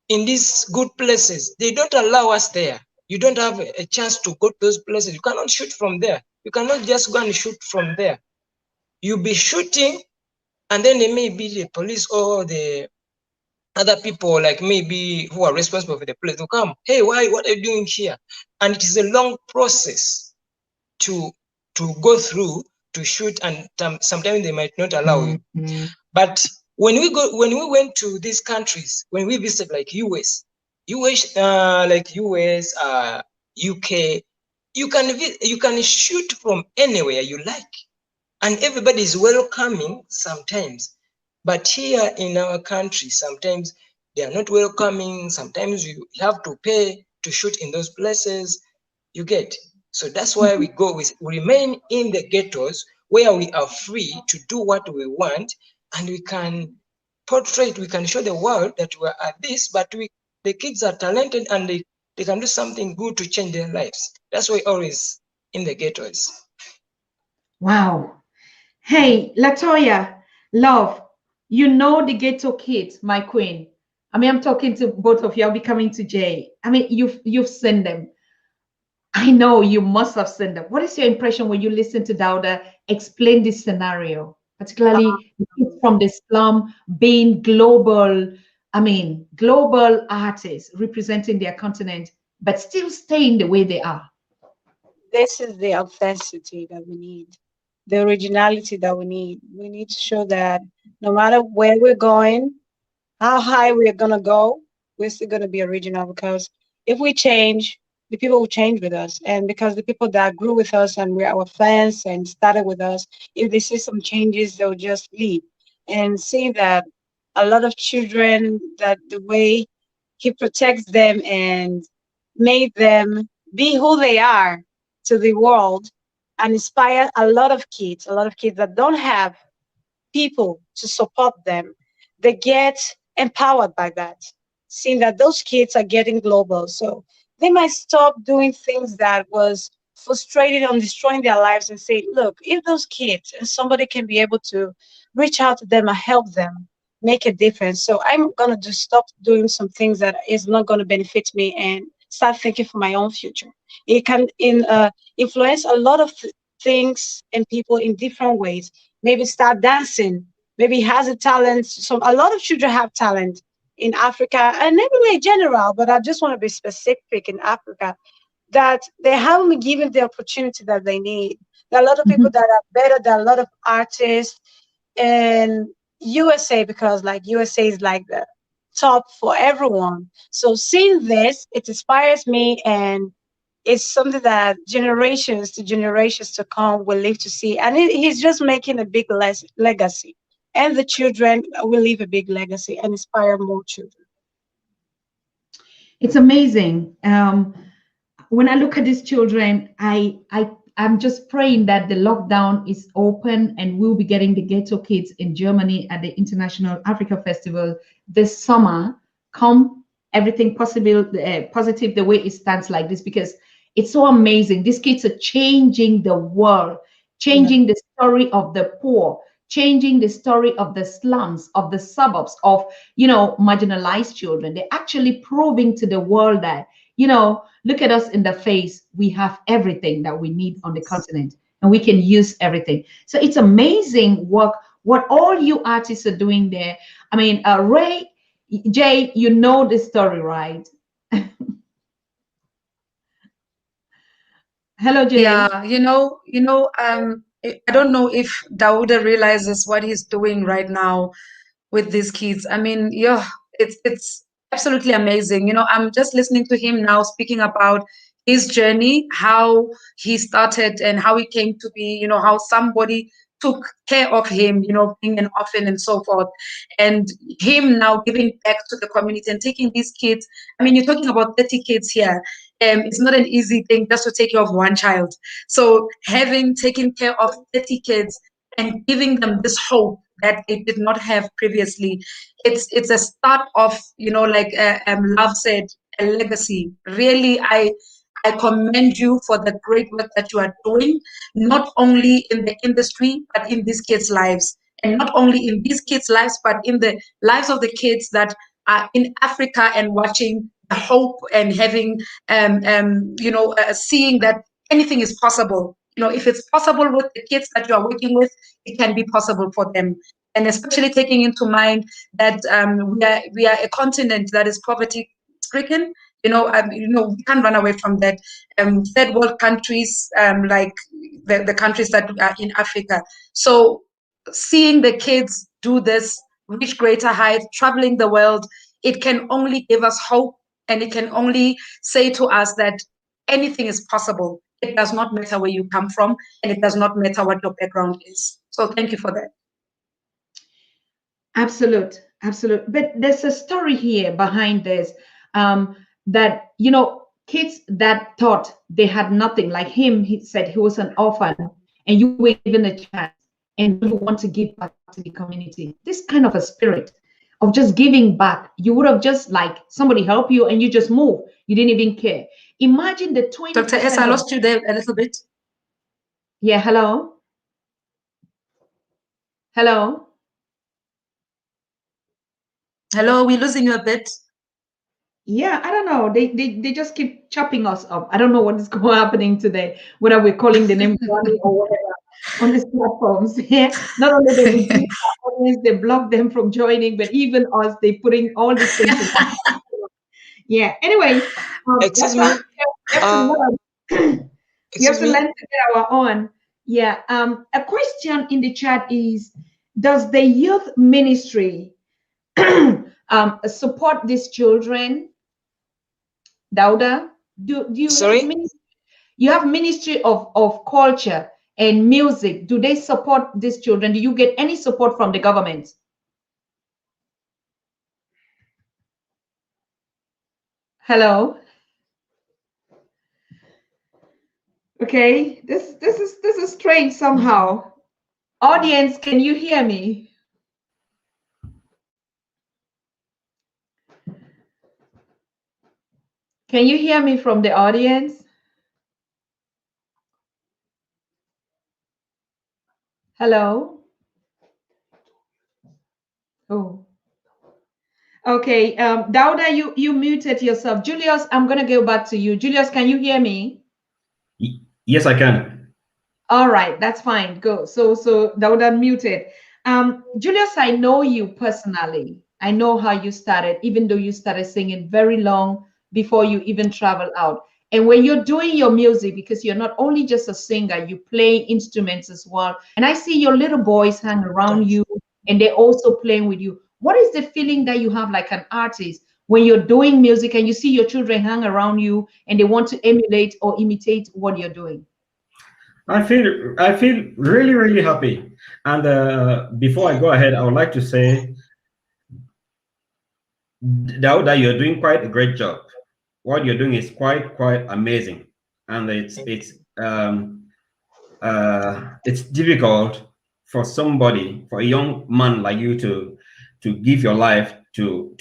in these good places, they don't allow us there. You don't have a chance to go to those places. You cannot shoot from there. You cannot just go and shoot from there. You'll be shooting, and then there may be the police or the other people, like maybe who are responsible for the place, to come. Hey, what are you doing here? And it is a long process to go through to shoot, and sometimes they might not allow you. But when we went to these countries, when we visit like US, UK, you can shoot from anywhere you like, and everybody is welcoming sometimes. But here in our country, sometimes they are not welcoming. Sometimes you have to pay to shoot in those places. You get. So that's why we remain in the ghettos where we are free to do what we want, and we can we can show the world that we are at this, but the kids are talented, and they can do something good to change their lives. That's why always in the ghettos. Wow. Hey, Latoya, love, you know the Ghetto Kids, my queen. I mean, I'm talking to both of you. I'll be coming to Jay. I mean, you've seen them. I know you must have seen them. What is your impression when you listen to Dauda explain this scenario, particularly the kids from the slum being global, I mean, global artists representing their continent, but still staying the way they are? This is the authenticity that we need, the originality that we need. We need to show that no matter where we're going, how high we're gonna go, we're still gonna be original, because if we change, the people will change with us. And because the people that grew with us and were our fans and started with us, if they see some changes, they'll just leave. And seeing that a lot of children, that the way he protects them and made them be who they are to the world, and inspire a lot of kids that don't have people to support them, they get empowered by that, seeing that those kids are getting global. So they might stop doing things that was frustrating and destroying their lives, and say, look, if those kids and somebody can be able to reach out to them and help them make a difference. So I'm gonna just stop doing some things that is not gonna benefit me and start thinking for my own future. It can influence a lot of things and people in different ways. Maybe start dancing. Maybe he has a talent. So a lot of children have talent in Africa and everywhere in general, but I just want to be specific in Africa, that they haven't been given the opportunity that they need. There are a lot of people Mhm. that are better. There are a lot of artists in USA, because like USA is like the top for everyone. So seeing this, it inspires me, and it's something that generations to generations to come will live to see. And he's just making a big legacy. And the children will leave a big legacy and inspire more children. It's amazing. When I look at these children, I'm just praying that the lockdown is open and we'll be getting the Ghetto Kids in Germany at the International Africa Festival this summer. Come everything possible, positive the way it stands like this, because it's so amazing. These kids are changing the world, Yeah. changing the story of the poor, changing the story of the slums, of the suburbs, of marginalized children. They're actually proving to the world that look at us in the face. We have everything that we need on the continent, and we can use everything. So it's amazing work what all you artists are doing there. I mean, Ray, Jay, you know the story, right? Hello, Jay. Yeah, I don't know if Dauda realizes what he's doing right now with these kids. I mean, yeah, it's absolutely amazing. I'm just listening to him now speaking about his journey, how he started and how he came to be, how somebody took care of him, being an orphan and so forth, and him now giving back to the community and taking these kids. I mean, you're talking about 30 kids here. It's not an easy thing just to take care of one child. So having taken care of 30 kids and giving them this hope that they did not have previously, it's a start of, like Love said, a legacy. Really, I commend you for the great work that you are doing, not only in the industry, but in these kids' lives. And not only in these kids' lives, but in the lives of the kids that are in Africa and watching the hope and having, seeing that anything is possible. If it's possible with the kids that you are working with, it can be possible for them. And especially taking into mind that we are a continent that is poverty stricken. We can't run away from that. Third world countries, like the countries that are in Africa. So seeing the kids do this reach greater heights, traveling the world, it can only give us hope, and it can only say to us that anything is possible. It does not matter where you come from, and it does not matter what your background is. So thank you for that. Absolute, absolute. But there's a story here behind this, that, kids that thought they had nothing, like him, he said he was an orphan, and you were given a chance, and you want to give back to the community. This kind of a spirit of just giving back, you would have just like somebody help you and you just move. You didn't even care. Imagine the 20%. Dr. S, I lost you there a little bit. Yeah, hello? Hello? Hello, we're losing you a bit. Yeah, I don't know. They just keep chopping us up. I don't know what is happening today, whether we're calling the name Grammy or whatever on these platforms. Yeah. Not only they reduce our audience, they block them from joining, but even us, they putting all these things in. Yeah. Anyway, Excuse that's why me. we have to learn. We have Excuse to me. learn to get our own. Yeah. A question in the chat is, does the youth ministry support these children? Dauda, do you have Sorry. you have Ministry of Culture and Music? Do they support these children? Do you get any support from the government? Hello. Okay, this is strange somehow. Audience, can you hear me? Can you hear me from the audience? Hello. Oh. Okay, Dauda, you muted yourself. Julius, I'm gonna go back to you. Julius, can you hear me? Yes, I can. All right, that's fine. Go. So Dauda muted. Julius, I know you personally. I know how you started, even though you started singing very long before you even travel out. And when you're doing your music, because you're not only just a singer, you play instruments as well. And I see your little boys hang around you and they're also playing with you. What is the feeling that you have like an artist when you're doing music and you see your children hang around you and they want to emulate or imitate what you're doing? I feel really, really happy. And before I go ahead, I would like to say, Dauda, you're doing quite a great job. What you're doing is quite amazing, and it's difficult for somebody, for a young man like you, to give your life to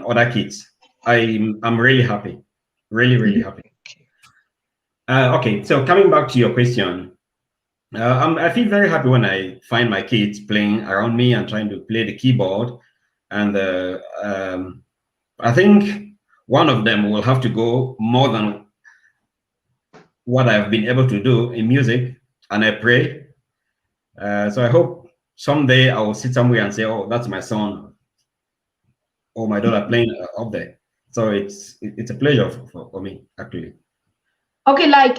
other kids. I'm really happy, really happy. Okay, so coming back to your question, I feel very happy when I find my kids playing around me and trying to play the keyboard, and I think one of them will have to go more than what I've been able to do in music, and I pray. So I hope someday I will sit somewhere and say, "Oh, that's my son or my daughter playing up there." So it's a pleasure for me, actually. Okay, like,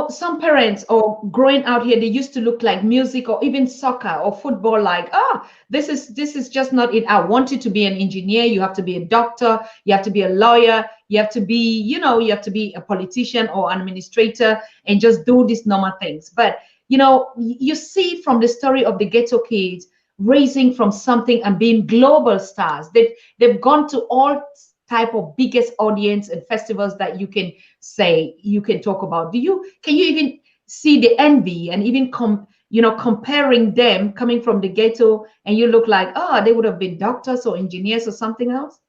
some parents or growing out here, they used to look like music or even soccer or football, like, this is just not it. I want you to be an engineer, you have to be a doctor, you have to be a lawyer, you have to be, you have to be a politician or an administrator and just do these normal things. But, you see from the story of the Ghetto Kids raising from something and being global stars. They've gone to all type of biggest audience and festivals that you can talk about. Can you even see the envy and even comparing them coming from the ghetto, and you look like, they would have been doctors or engineers or something else?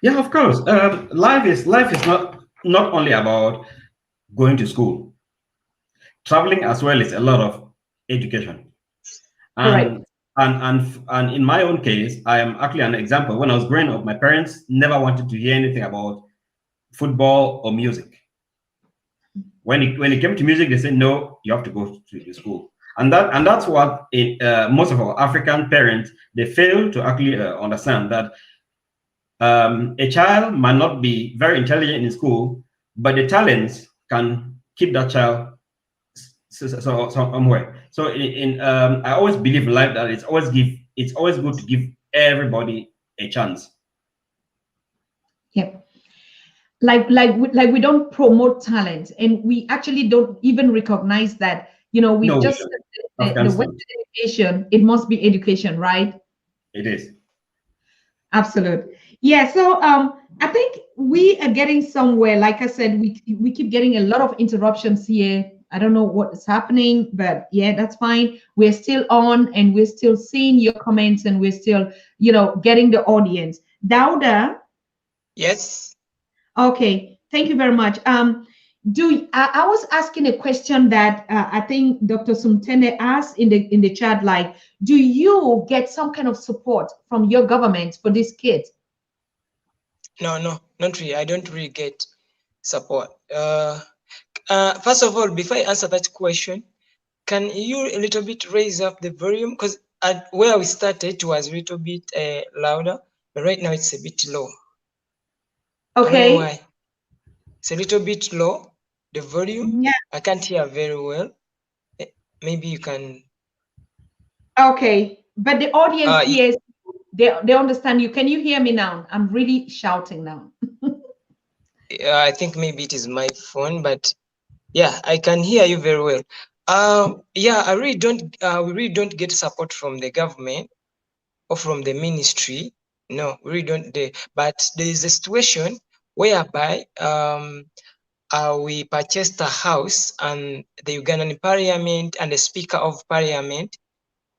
Yeah, of course. Life is not only about going to school. Traveling as well is a lot of education. Correct. And in my own case, I am actually an example. When I was growing up, my parents never wanted to hear anything about football or music. When it came to music, they said, no, you have to go to the school. And that's what most of our African parents, they fail to actually understand, that a child might not be very intelligent in school, but the talents can keep that child somewhere. So I always believe in life that it's always good to give everybody a chance. Yeah. Like we don't promote talent, and we actually don't even recognize that. We've No, we just don't. the Western Afghanistan, education. It must be education, right? it is. Absolute. Yeah. So I think we are getting somewhere. Like I said, we keep getting a lot of interruptions here. I don't know what is happening, but yeah, that's fine. We're still on, and we're still seeing your comments, and we're still, getting the audience. Dauda. Yes. Okay, thank you very much. I was asking a question that I think Dr. Sumtene asked in the chat, like, do you get some kind of support from your government for these kids? No, not really. I don't really get support. First of all, before I answer that question, can you a little bit raise up the volume? Because at where we started it was a little bit louder, but right now it's a bit low. I don't know Okay. why. It's a little bit low, the volume. Yeah. I can't hear very well. Maybe you can. Okay. But the audience Uh, hears, they understand you. Can you hear me now? I'm really shouting now. I think maybe it is my phone, but yeah, I can hear you very well. Yeah, I really don't. We really don't get support from the government or from the ministry. No, we really don't. But there is a situation whereby we purchased a house, and the Ugandan Parliament and the Speaker of Parliament,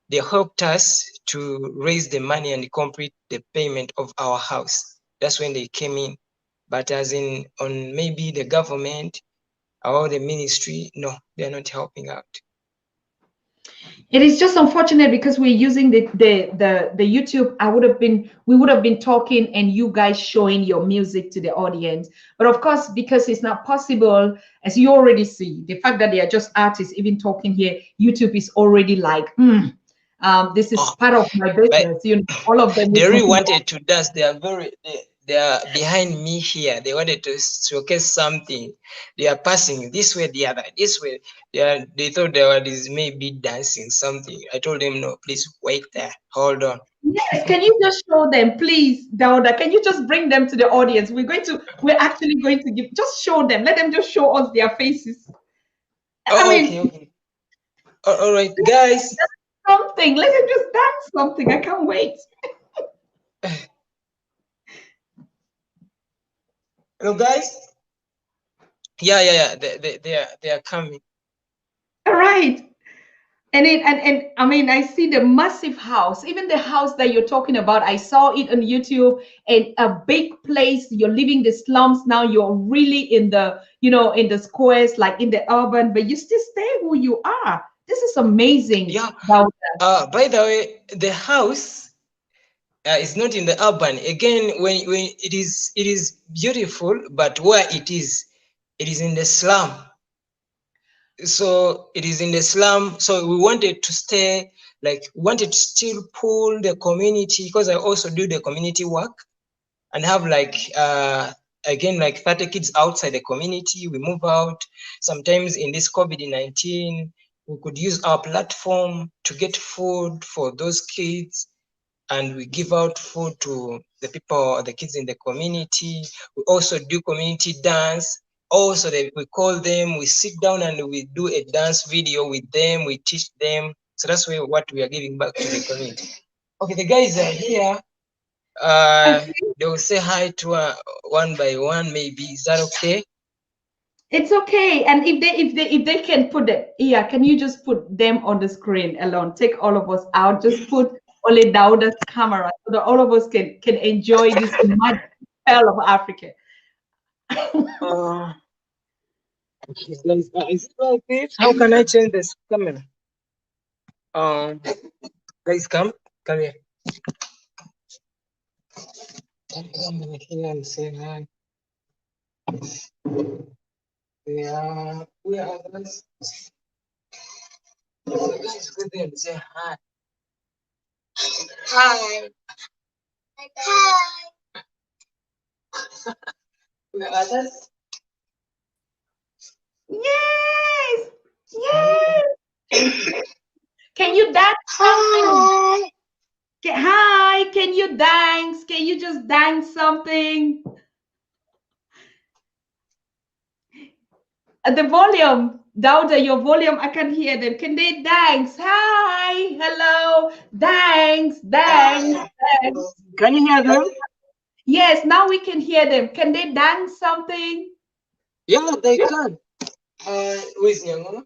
they helped us to raise the money and complete the payment of our house. That's when they came in. But as in on maybe the government or the ministry, no, they're not helping out. It is just unfortunate because we're using the YouTube. We would have been talking and you guys showing your music to the audience. But of course, because it's not possible, as you already see, the fact that they are just artists, even talking here, YouTube is already like, this is Oh, part of my but business. All of them. they really wanted to dance. They are behind me here. They wanted to showcase something. They are passing this way, the other, this way. They thought they were maybe dancing something. I told them, no, please wait there. Hold on. Yes, can you just show them, please, Dauda? Can you just bring them to the audience? We're actually going to just show them. Let them just show us their faces. I Oh, mean, okay. All right, guys. something. Let them just dance something. I can't wait. Hello, guys. Yeah. They are coming. All right. And I mean, I see the massive house, even the house that you're talking about. I saw it on YouTube, and a big place. You're leaving the slums now. You're really in in the squares, like in the urban, but you still stay who you are. This is amazing. Yeah. About By the way, the house is not in the urban. Again, when it is beautiful, but where it is in the slum. So it is in the slum. So we wanted to stay, like, wanted to still pull the community, because I also do the community work and have like again like 30 kids outside the community. We move out. Sometimes in this COVID-19, we could use our platform to get food for those kids, and we give out food to the people, the kids in the community. We also do community dance. Also, we call them, we sit down and we do a dance video with them, we teach them. So that's what we are giving back to the community. Okay, the guys are here. They will say hi to one by one, maybe. Is that okay? it's okay. And if they can put it, yeah, can you just put them on the screen alone? Take all of us out. Just put only Dauda's camera so that all of us can enjoy this magic spell of Africa. Okay, guys, is it like this? How can I change this camera? Guys, come here. Come here and say hi. Yeah, we are guys. Guys, go there and say hi. Hi. Hi. We are others. Yes, yes. Can you dance something? Hi. Somebody, can you dance? Can you just dance something? The volume, Dauda, your volume, I can hear them. Can they dance? Hi, hello, dance, dance, dance. Can you hear them? Yes, now we can hear them. Can they dance something? Yeah, they can. With Nyangoma?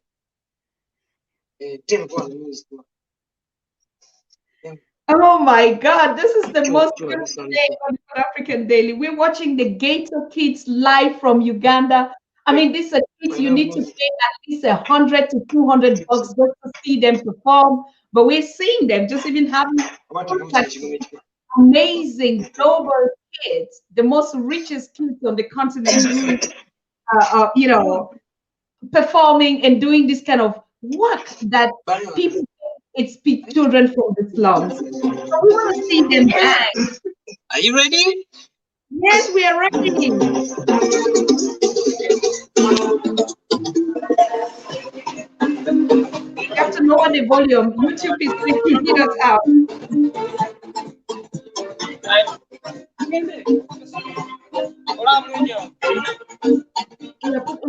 Oh my God, this is the most Sure, beautiful day on the Pan African Daily. We're watching the Ghetto Kids live from Uganda. I mean, these are kids you need to pay at least $100 to $200 just to see them perform. But we're seeing them, just even having contact with amazing global kids, the most richest kids on the continent, doing, performing and doing this kind of work that people think it's children from the slums. So we want to see them dance. Are you ready? Yes, we are ready. You have to lower the volume. YouTube is freaking us out. Yeah, put on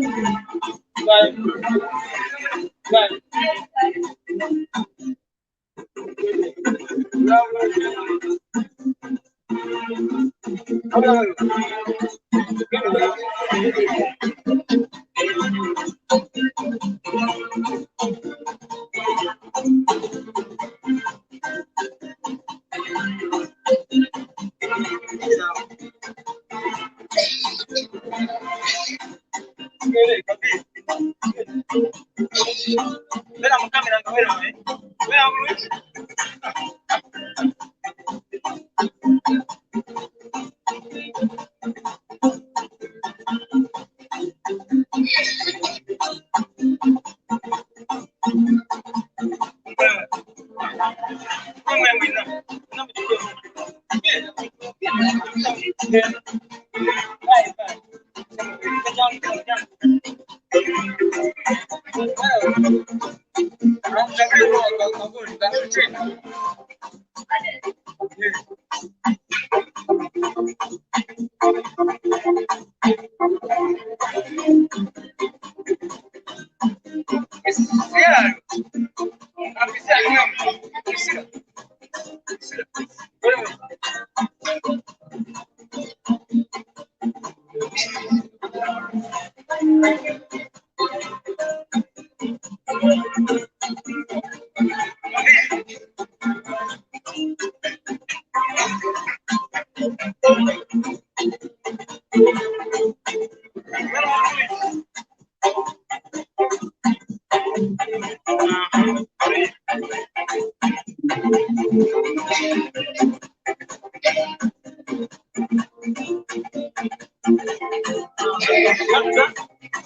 the-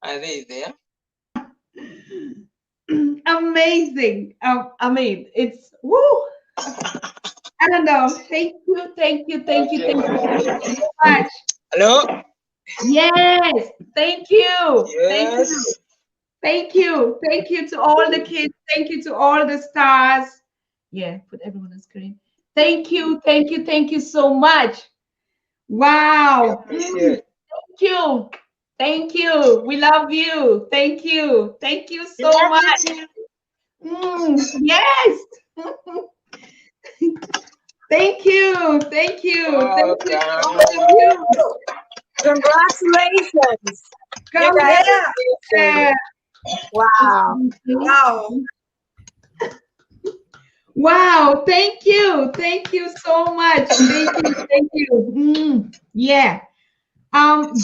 Are they there? Amazing. I mean, it's woo. I don't know. Thank you, thank you, thank you, thank you so much. Hello? Yes, thank you. Thank you. Yes. Thank you. Thank you to all the kids. Thank you to all the stars. Yeah, put everyone on screen. Thank you. Thank you. Thank you so much. Wow. Appreciate. Thank you. Thank you. We love you. Thank you. Thank you You so love much. it? Yes. Thank you. Thank you. Thank you to all of you. Congratulations. You guys Yeah. are amazing. Wow. Wow. Wow, thank you. Thank you so much. Thank you. Thank you. Yeah.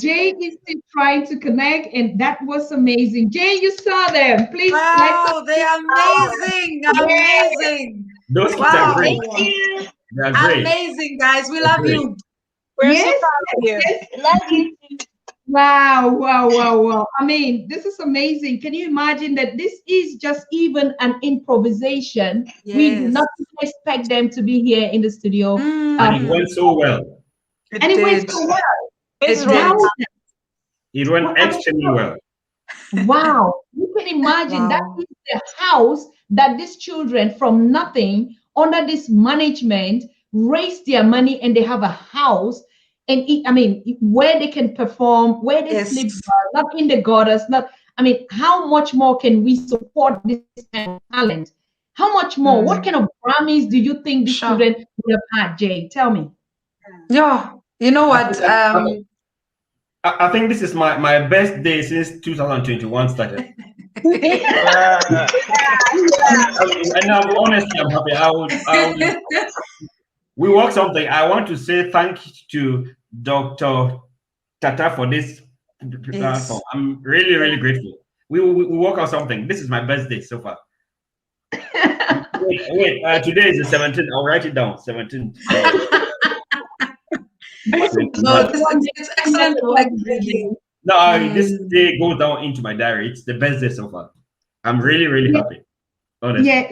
Jay is still trying to connect, and that was amazing. Jay, you saw them. Please let us Wow, they are amazing. yeah. Amazing. Those kids are Wow. great. Thank you. They are great. Amazing, guys. We They're love great. you. We're so Yes, proud of you. yes, love you. Wow, wow, wow, wow. I mean, this is amazing. Can you imagine that this is just even an improvisation? We do Yes. not expect them to be here in the studio. And it Mm, went so well. it And it went did. so well. It's It really did. Now, It went well, I mean, extremely well. wow, you can imagine that Wow. is the house that these children from nothing under this management raise their money and they have a house and I mean where they can perform, where they Yes. sleep well, not in the gutters, not I mean, how much more can we support this kind of talent? How much more? What kind of Grammys do you think these Sure. children would have had, Jay? Tell me. Yeah. You know I what? think, I think this is my best day since 2021 started. Wow. And now, honestly, I'm happy. We work something. I want to say thank you to Dr. Tata for this platform. Yes. I'm really, really grateful. We work out something. This is my best day so far. Wait. Today is the 17th. I'll write it down. 17th. No, it's excellent work, really. No, this Mm. day goes down into my diary. It's the best day so far. I'm really, really happy. Honestly. Yeah,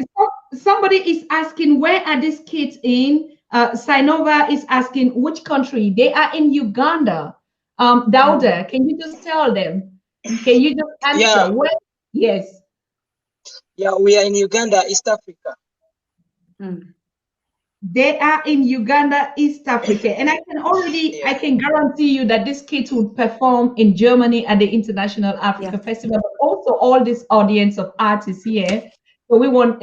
somebody is asking where are these kids in? Sinova is asking which country. They are in Uganda. Dauda, can you just tell them? Can you just answer Yeah, where? Yes, yeah, we are in Uganda, East Africa. Mm. they are in Uganda, East Africa, and I Yeah. can guarantee you that these kids would perform in Germany at the International Africa Yeah. Festival, but also all this audience of artists here. So we want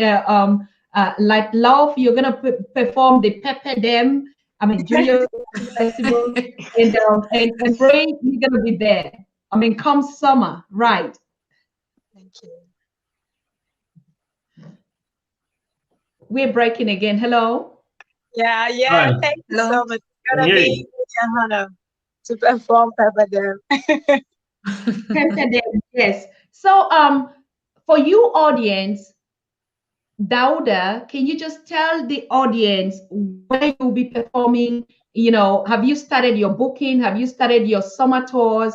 like Love, you're gonna perform the Pepper Dem, I mean Junior Festival, and Ray, you're gonna be there. I mean, come summer, right? Thank you. We're breaking again. Hello. Yeah, Hi. thank you Hello. so much. It's Can gonna hear be you. an honor to perform Pepper Dem. Pepper Dem, yes. So for you audience, Dauda, can you just tell the audience where you'll be performing? You know, have you started your booking? Have you started your summer tours?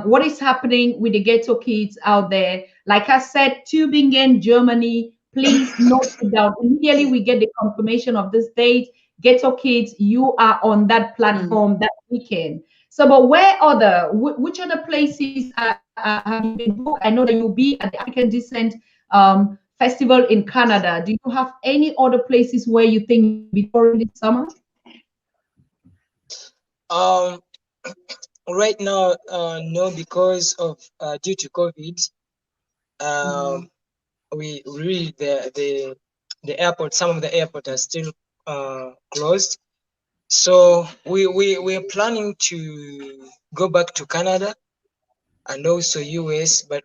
What is happening with the Ghetto Kids out there? Like I said, Tübingen, Germany, please note it down. Immediately we get the confirmation of this date. Ghetto Kids, you are on that platform that weekend. So, but which other places have you been booked? I know that you'll be at the African Descent festival in Canada. Do you have any other places where you think you'll be touring this summer? Um, right now, no, because of due to COVID, um, we really the airport, some of the airport are still closed. So we're planning to go back to Canada and also US, but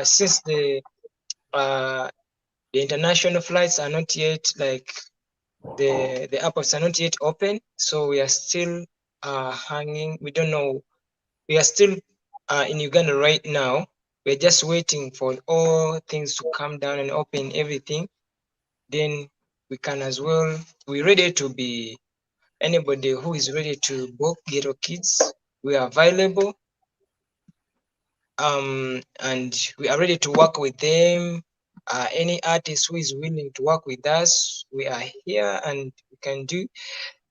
since the international flights are not yet like the airports are not yet open, so we are still hanging. We don't know. We are still in Uganda right now. We're just waiting for all things to calm down and open everything. Then we can as well. We're ready to be anybody who is ready to book Ghetto Kids. We are available. And we are ready to work with them. Any artist who is willing to work with us, we are here and we can do.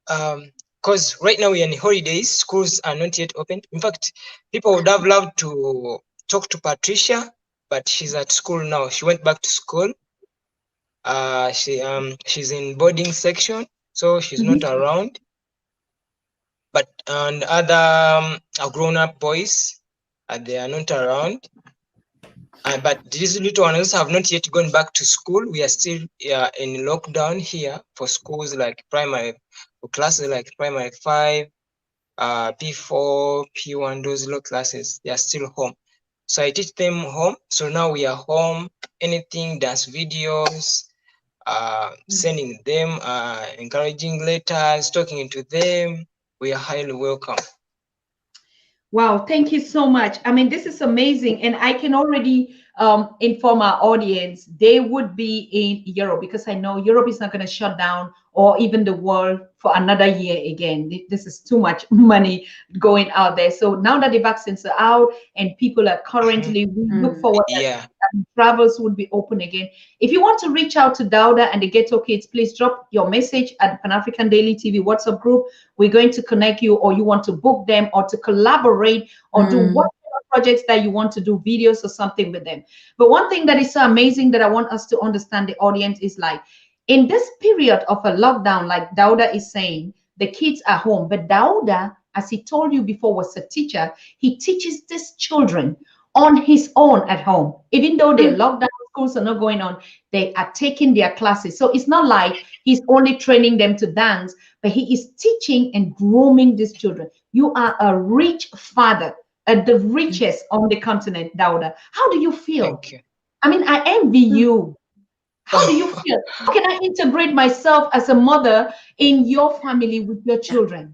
Because right now we are in holidays, schools are not yet open. In fact, people would have loved to talk to Patricia, but she's at school now. She went back to school. She's in boarding section, so she's not around. But and other grown-up boys, they are not around. But these little ones have not yet gone back to school. We are still in lockdown here for schools like primary, for classes like primary 5, P4, P1, those low classes. They are still home. So I teach them home. So now we are home. Anything, dance videos, sending them, encouraging letters, talking to them. We are highly welcome. Wow, thank you so much. I mean, this is amazing. And I can already inform our audience, they would be in Europe, because I know Europe is not going to shut down, or even the world, for another year again. This is too much money going out there. So now that the vaccines are out and people are currently, we look forward Yeah. that travels would be open again. If you want to reach out to Dauda and the Ghetto Kids, please drop your message at the Pan African Daily TV WhatsApp group. We're going to connect you, or you want to book them, or to collaborate, or do what projects that you want to do, videos or something with them. But one thing that is so amazing that I want us to understand, the audience, is like, in this period of a lockdown, like Dauda is saying, the kids are home. But Dauda, as he told you before, was a teacher. He teaches these children on his own at home. Even though the lockdown schools are not going on, they are taking their classes. So it's not like he's only training them to dance, but he is teaching and grooming these children. You are a rich father, the richest on the continent, Dauda. How do you feel? Thank you. I mean, I envy you. How do you feel? How can I integrate myself as a mother in your family with your children?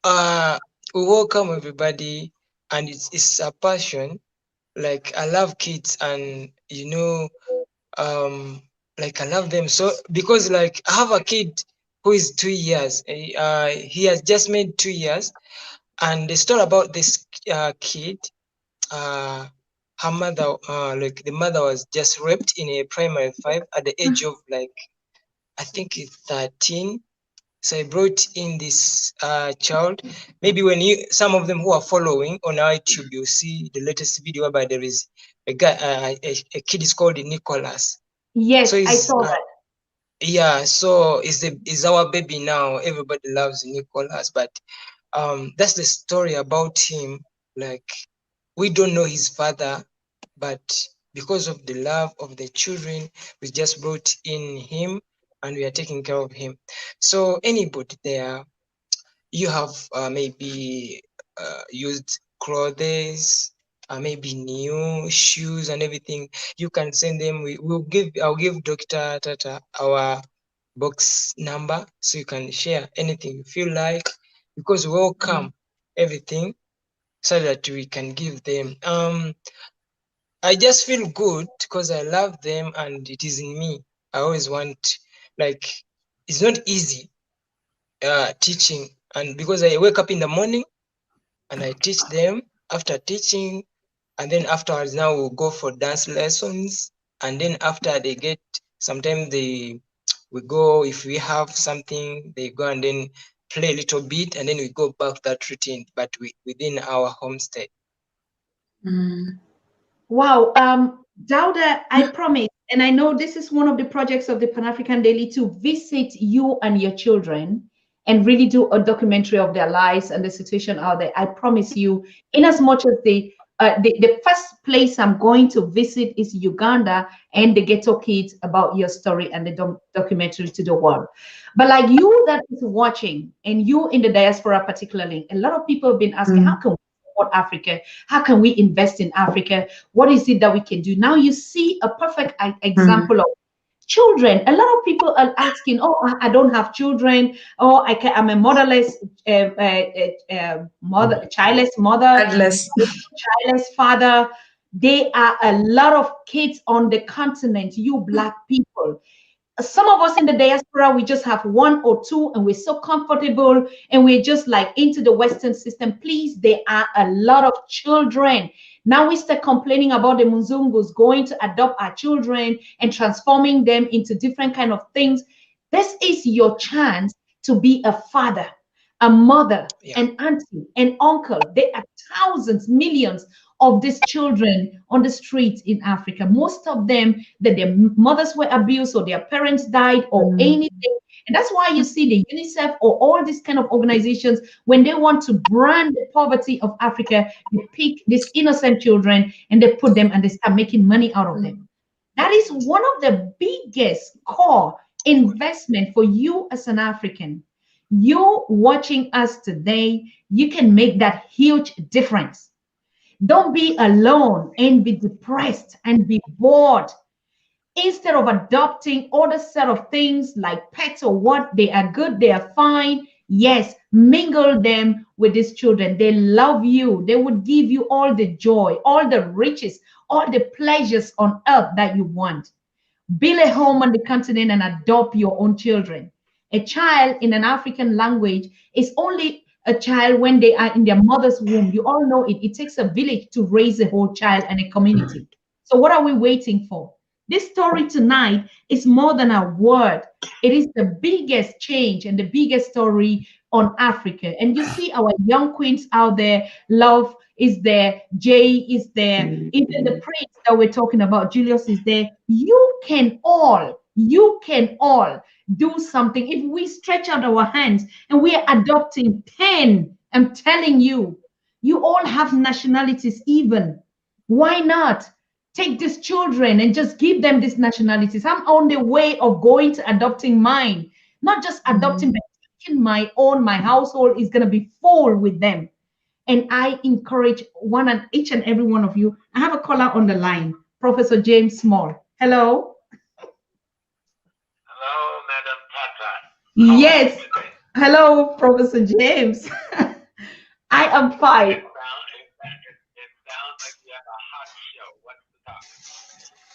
We welcome everybody, and it's a passion. Like, I love kids, and like, I love them so, because like I have a kid who is 2 years. He has just made 2 years, and the story about this kid, her mother, like the mother was just raped in a primary 5 at the age of, like, I think it's 13. So I brought in this child. Maybe when some of them who are following on our YouTube, you'll see the latest video whereby there is a guy, a kid is called Nicholas. Yes, So I saw that. Yeah, so is our baby now. Everybody loves Nicholas, but that's the story about him. Like, we don't know his father, but because of the love of the children, we just brought in him, and we are taking care of him. So anybody there, you have maybe used clothes, maybe new shoes and everything, you can send them. I'll give Dr. Tata our box number, so you can share anything you feel like, because we welcome everything, so that we can give them. I just feel good because I love them, and it is in me. I always want, like, it's not easy teaching, and because I wake up in the morning and I teach them. After teaching, and then afterwards, now we'll go for dance lessons, and then after they get, sometimes we go, if we have something, they go and then play a little bit, and then we go back that routine, but within our homestay. Wow, Dauda, I promise, and I know this is one of the projects of the Pan African Daily, to visit you and your children and really do a documentary of their lives and the situation out there. I promise you, in as much as the first place I'm going to visit is Uganda and the Ghetto Kids, about your story and the documentary to the world. But like you that is watching, and you in the diaspora particularly, a lot of people have been asking, how can we support Africa? How can we invest in Africa? What is it that we can do? Now you see a perfect example of children. A lot of people are asking, oh, I don't have children. Oh, I'm a motherless mother, childless mother, childless father. There are a lot of kids on the continent, you Black people. Some of us in the diaspora, we just have one or two, and we're so comfortable, and we're just like into the Western system. Please, there are a lot of children. Now we start complaining about the Muzungus going to adopt our children and transforming them into different kind of things. This is your chance to be a father, a mother, an auntie, an uncle. There are thousands, millions of these children on the streets in Africa. Most of them, that their mothers were abused, or their parents died, or anything. And that's why you see the UNICEF or all these kind of organizations, when they want to brand the poverty of Africa, they pick these innocent children and they put them and they start making money out of them. That is one of the biggest core investment for you as an African. You watching us today, you can make that huge difference. Don't be alone and be depressed and be bored. Instead of adopting other set of things like pets or what, they are good, they are fine. Yes, mingle them with these children. They love you. They would give you all the joy, all the riches, all the pleasures on earth that you want. Build a home on the continent and adopt your own children. A child in an African language is only a child when they are in their mother's womb. You all know it. It takes a village to raise a whole child and a community. So what are we waiting for? This story tonight is more than a word. It is the biggest change and the biggest story on Africa. And you see our young queens out there. Love is there. Jay is there. Even the prince that we're talking about, Julius, is there. You can all do something. If we stretch out our hands and we are adopting 10, I'm telling you, you all have nationalities even. Why not? Take these children and just give them these nationalities. I'm on the way of going to adopting mine, not just adopting, but taking my own. My household is going to be full with them. And I encourage each and every one of you. I have a caller on the line, Professor James Small. Hello. Hello, Madam Tata. Yes. Hello, Professor James. I am fine. It sounds like you have a hot show. What's the topic?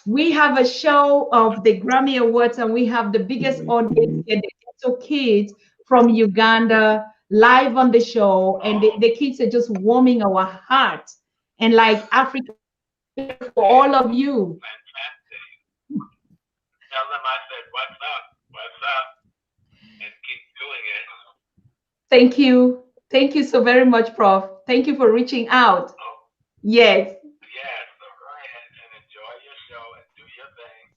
We have a show of the Grammy Awards, and we have the biggest audience here, the Ghetto Kids from Uganda, live on the show. And the kids are just warming our hearts. And like Africa, for all of you. Fantastic. Tell them I said, what's up? What's up? And keep doing it. Thank you. Thank you so very much, Prof. Thank you for reaching out. Oh, Yes. yes, so go ahead and enjoy your show and do your thing.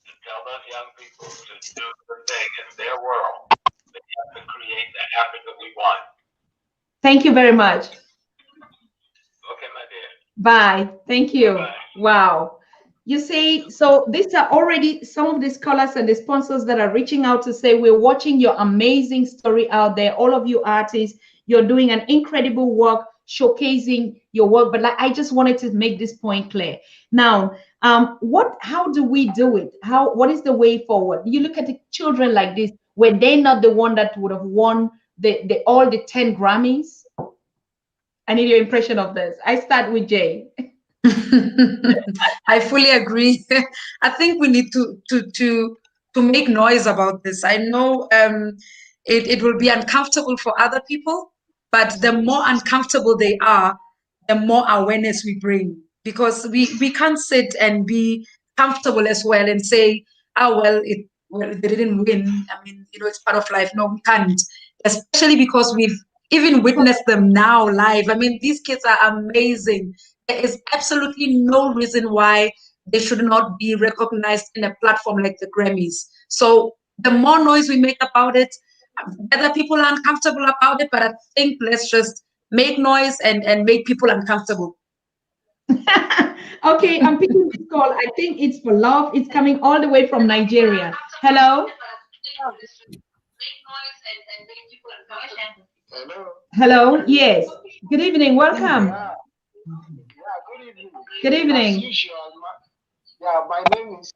And tell those young people to do the thing. It's their world. They have to create the Africa we want. Thank you very much. Okay, my dear. Bye. Thank you. Bye. Wow. You see, so these are already some of the scholars and the sponsors that are reaching out to say, we're watching your amazing story out there. All of you artists, you're doing an incredible work showcasing your work. But like, I just wanted to make this point clear. Now, how do we do it? What is the way forward? You look at the children like this, were they not the one that would have won all the 10 Grammys? I need your impression of this. I start with Jay. I fully agree. I think we need to make noise about this. I know it will be uncomfortable for other people, but the more uncomfortable they are, the more awareness we bring. Because we can't sit and be comfortable as well and say, oh well, they didn't win. I mean, it's part of life. No, we can't. Especially because we've even witnessed them now live. I mean, these kids are amazing. There is absolutely no reason why they should not be recognized in a platform like the Grammys. So the more noise we make about it, whether people are uncomfortable about it, but I think let's just make noise and make people uncomfortable. Okay, I'm picking this call. I think it's for love. It's coming all the way from Nigeria. Hello. Hello. Hello. Yes. Good evening. Welcome. Yeah, good evening. Good evening. As usual, my name is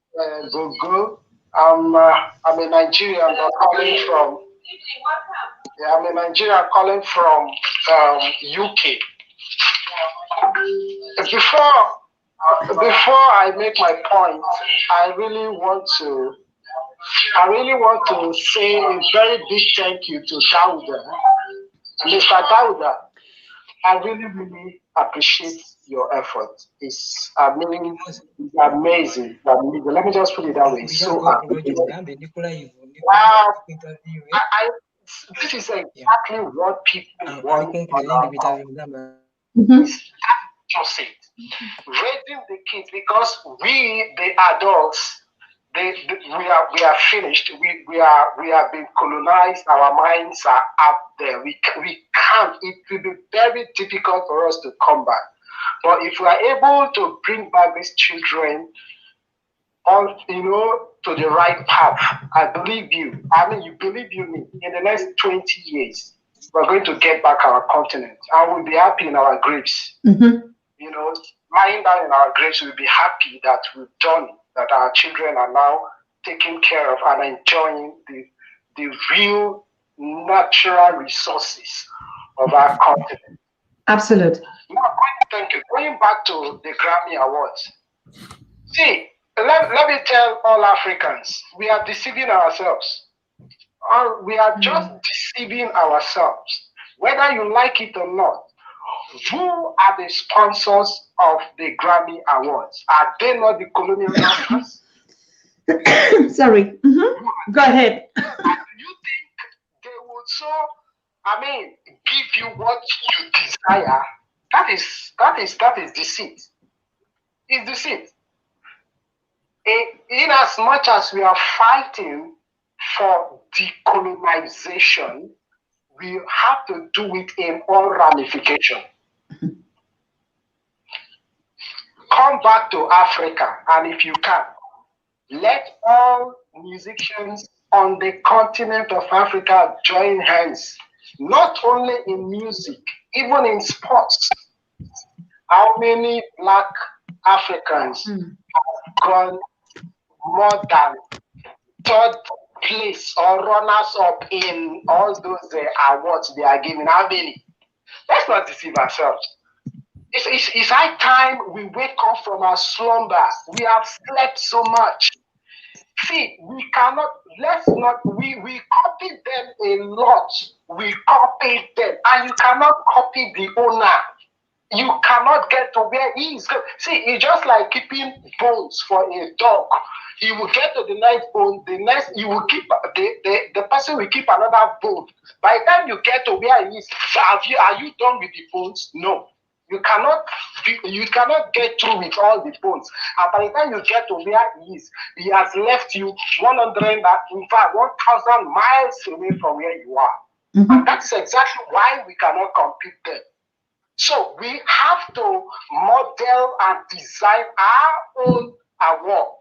Gogo. I'm a Nigerian calling from. Yeah, I'm a Nigerian calling from UK. Before I make my point, I really want to say a very big thank you to Dauda, Mr. Dauda. I really appreciate your effort. It's amazing. Let me just put it that way. So this is exactly what people want. Just it. Raising the kids, because we, the adults, we are finished. We have been colonized. Our minds are out there. We can't. It will be very difficult for us to come back. But if we are able to bring back these children on, to the right path, I believe you. I mean, you believe me. In the next 20 years, we're going to get back our continent, and we'll be happy in our graves. Lying down in our graves, we'll be happy that we've done it, that our children are now taken care of and enjoying the real natural resources of our continent. Absolutely. Now, thank you. Going back to the Grammy Awards, See, let me tell all Africans, we are deceiving ourselves. We are just deceiving ourselves. Whether you like it or not, who are the sponsors of the Grammy Awards? Are they not the colonial masters? Sorry. Go ahead. And do you think they would give you what you desire? That is deceit. It's deceit. In as much as we are fighting for decolonization, we have to do it in all ramification. Come back to Africa, and if you can, let all musicians on the continent of Africa join hands, not only in music, even in sports. How many Black Africans have gone more than third place or runners up in all those awards they are giving? How many? Let's not deceive ourselves. It's high time we wake up from our slumber. We have slept so much. See, we cannot, we copied them a lot. We copied them, and you cannot copy the owner. You cannot get to where he is going. See, it's just like keeping bones for a dog. He will get to the ninth bone, the next, he will keep, the person will keep another bone. By the time you get to where he is, are you done with the bones? No. You cannot get through with all the bones. And by the time you get to where he is, he has left you 100, in fact, 1,000 miles away from where you are. And that's exactly why we cannot compete them. So we have to model and design our own award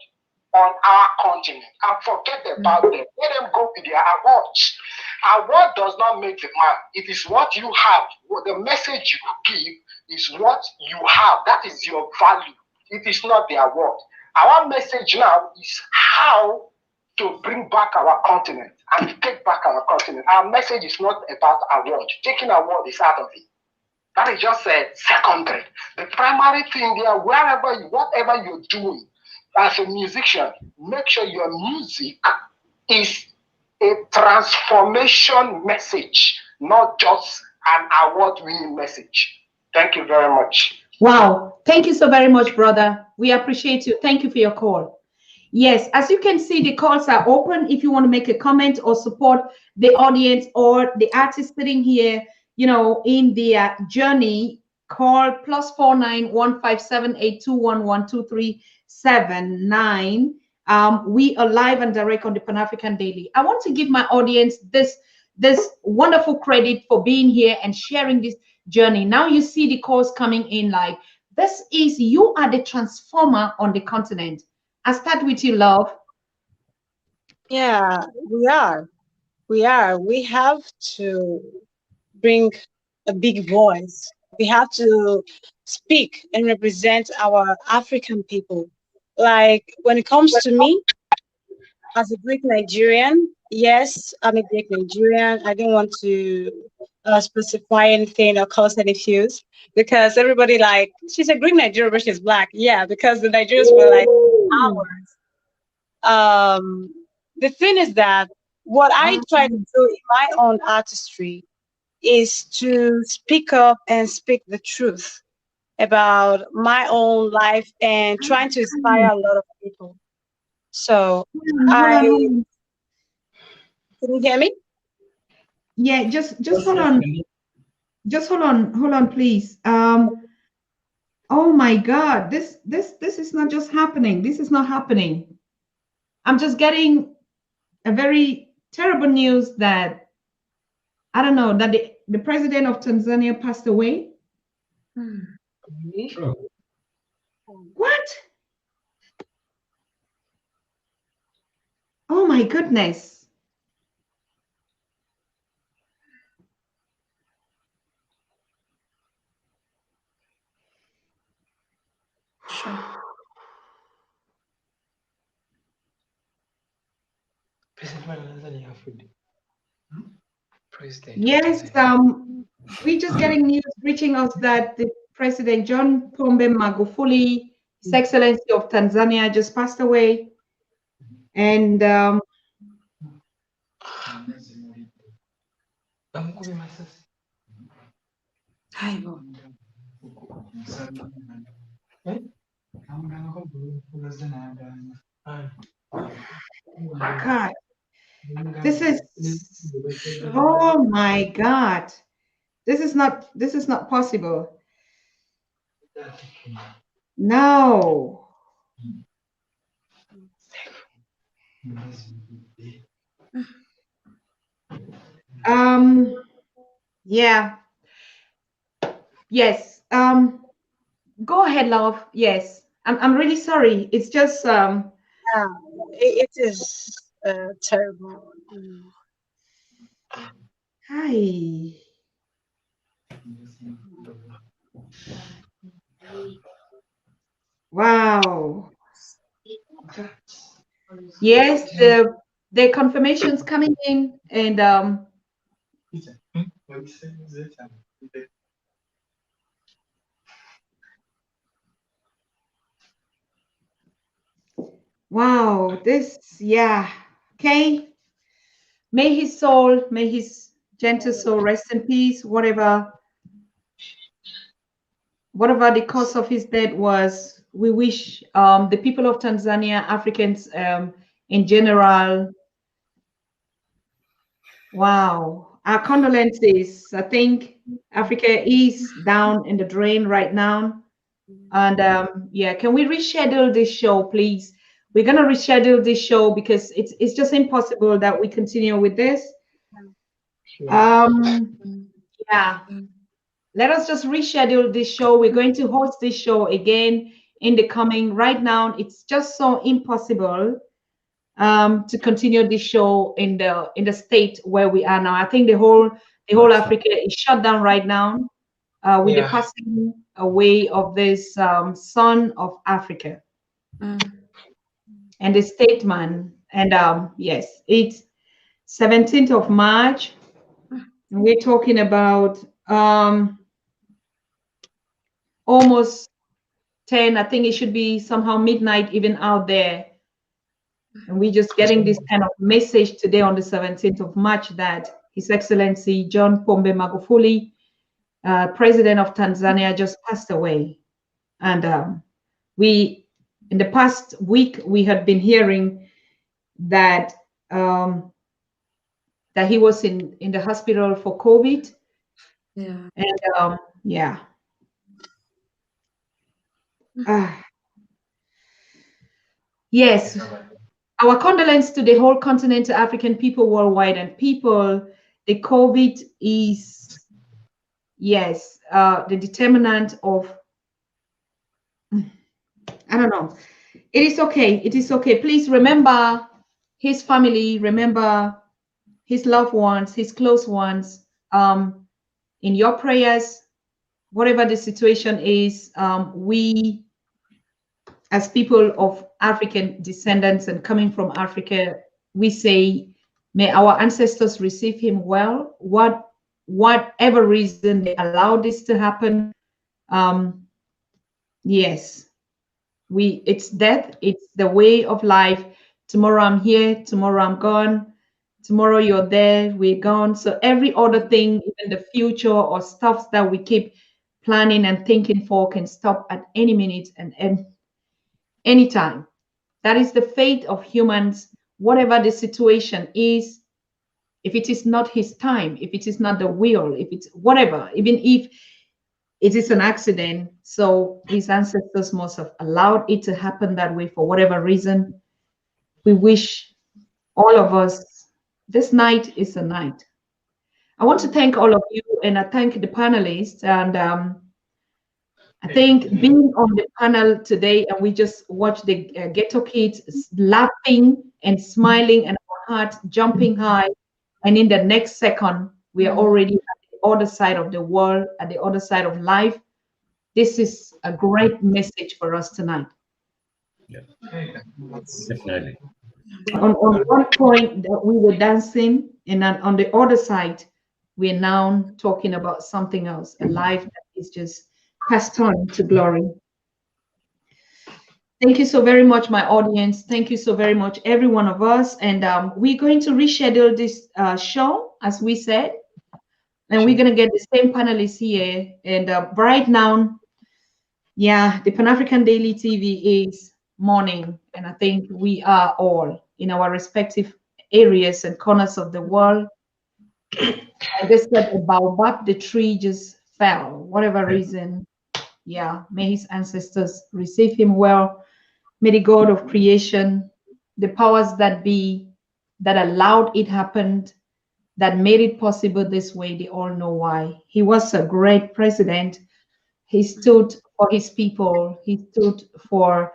on our continent and forget about them. Let them go with their awards. Award does not make the man. It is what you have. The message you give is what you have. That is your value. It is not the award. Our message now is how to bring back our continent and take back our continent. Our message is not about award. Taking award is out of it. That is just secondary. The primary thing there, whatever you're doing as a musician, make sure your music is a transformation message, not just an award-winning message. Thank you very much. Wow. Thank you so very much, brother. We appreciate you. Thank you for your call. Yes, as you can see, the calls are open. If you want to make a comment or support the audience or the artist sitting here, in their journey, call +49 157 821 we are live and direct on the Pan-African Daily. I want to give my audience this wonderful credit for being here and sharing this journey. Now you see the calls coming in like, you are the transformer on the continent. I start with you, love. Yeah, we are. We have to bring a big voice. We have to speak and represent our African people. Like when it comes to me, as a Greek Nigerian, yes, I'm a Greek Nigerian. I didn't want to specify anything or cause any issues because everybody she's a Greek Nigerian, but she's Black. Yeah, because the Nigerians were like ours. The thing is that what I try to do in my own artistry is to speak up and speak the truth about my own life and trying to inspire a lot of people. So can you hear me? Yeah, just hold on. Just hold on, please. Oh my God, this is not just happening. This is not happening. I'm just getting a very terrible news that I don't know that the president of Tanzania passed away. What? Oh my goodness. Yes, we're just getting news reaching us that the President John Pombe Magufuli His Excellency of Tanzania just passed away. And God, this is, oh my God, this is not possible. No. Yeah. Yes. Go ahead, love. Yes. I'm really sorry. It's just Yeah, it is terrible. hi. Wow. Yes, the confirmations coming in, and wow, this, yeah. Okay. May his gentle soul rest in peace, whatever the cause of his death was. We wish the people of Tanzania, Africans in general, wow, our condolences. I think Africa is down in the drain right now. And yeah, can we reschedule this show, please? We're gonna reschedule this show because it's just impossible that we continue with this. Um, yeah, let us just reschedule this show. We're going to host this show again in the coming. Right now, it's just so impossible to continue this show in the state where we are now. I think the whole Africa is shut down right now with the Yeah. passing away of this son of Africa and the statesman. And yes, it's 17th of March. And we're talking about almost 10. I think it should be somehow midnight even out there. And we're just getting this kind of message today on the 17th of March that His Excellency John Pombe Magufuli, President of Tanzania, just passed away. And we, in the past week, we had been hearing that that he was in the hospital for COVID. Yeah. And yeah. Yes, our condolence to the whole continent, to African people worldwide, and people. The COVID is, yes, the determinant of, I don't know. It is okay. It is okay. Please remember his family, remember his loved ones, his close ones, in your prayers, whatever the situation is. We, as people of African descendants and coming from Africa, we say, may our ancestors receive him well. Whatever reason they allowed this to happen, yes, it's death, it's the way of life. Tomorrow I'm here, tomorrow I'm gone, tomorrow you're there, we're gone. So every other thing, even the future or stuff that we keep planning and thinking for, can stop at any minute and anytime. That is the fate of humans, whatever the situation is. If it is not his time, if it is not the will, if it's whatever, even if it is an accident, so his ancestors must have allowed it to happen that way for whatever reason. We wish all of us, this night is a night. I want to thank all of you, and I thank the panelists. And I think being on the panel today, and we just watched the Ghetto Kids laughing and smiling, and our heart jumping high. And in the next second, we are already at the other side of the world, at the other side of life. This is a great message for us tonight. Yeah, definitely. On one point that we were dancing, and on the other side, we're now talking about something else, a life that is just passed on to glory. Thank you so very much, my audience. Thank you so very much, every one of us. And we're going to reschedule this show, as we said, and we're going to get the same panelists here. And right now, yeah, the Pan African Daily TV is morning, and I think we are all in our respective areas and corners of the world. I just said a baobab, the tree just fell, whatever reason. Yeah, may his ancestors receive him well. May the God of creation, the powers that be, that allowed it happened, that made it possible this way, they all know why. He was a great president. He stood for his people. He stood for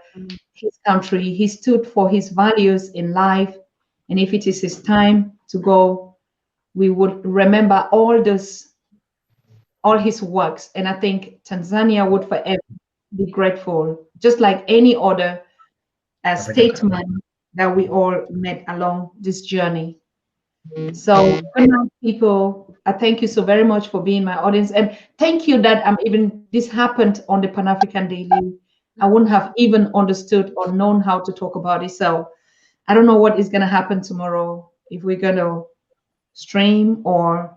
his country. He stood for his values in life. And if it is his time to go, we would remember all his works. And I think Tanzania would forever be grateful, just like any other statement that we all met along this journey. So, good night, people. I thank you so very much for being my audience, and thank you that even this happened on the Pan African Daily. I wouldn't have even understood or known how to talk about it. So, I don't know what is going to happen tomorrow, if we're going to stream or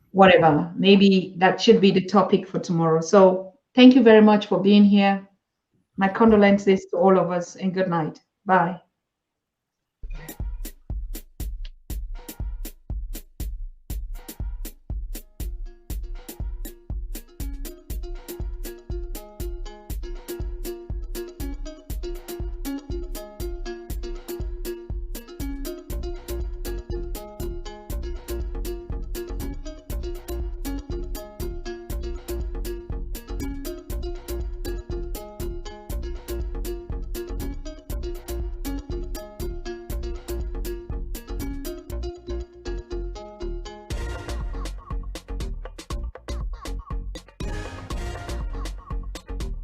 whatever. Maybe that should be the topic for tomorrow. So, thank you very much for being here. My condolences to all of us, and good night. Bye.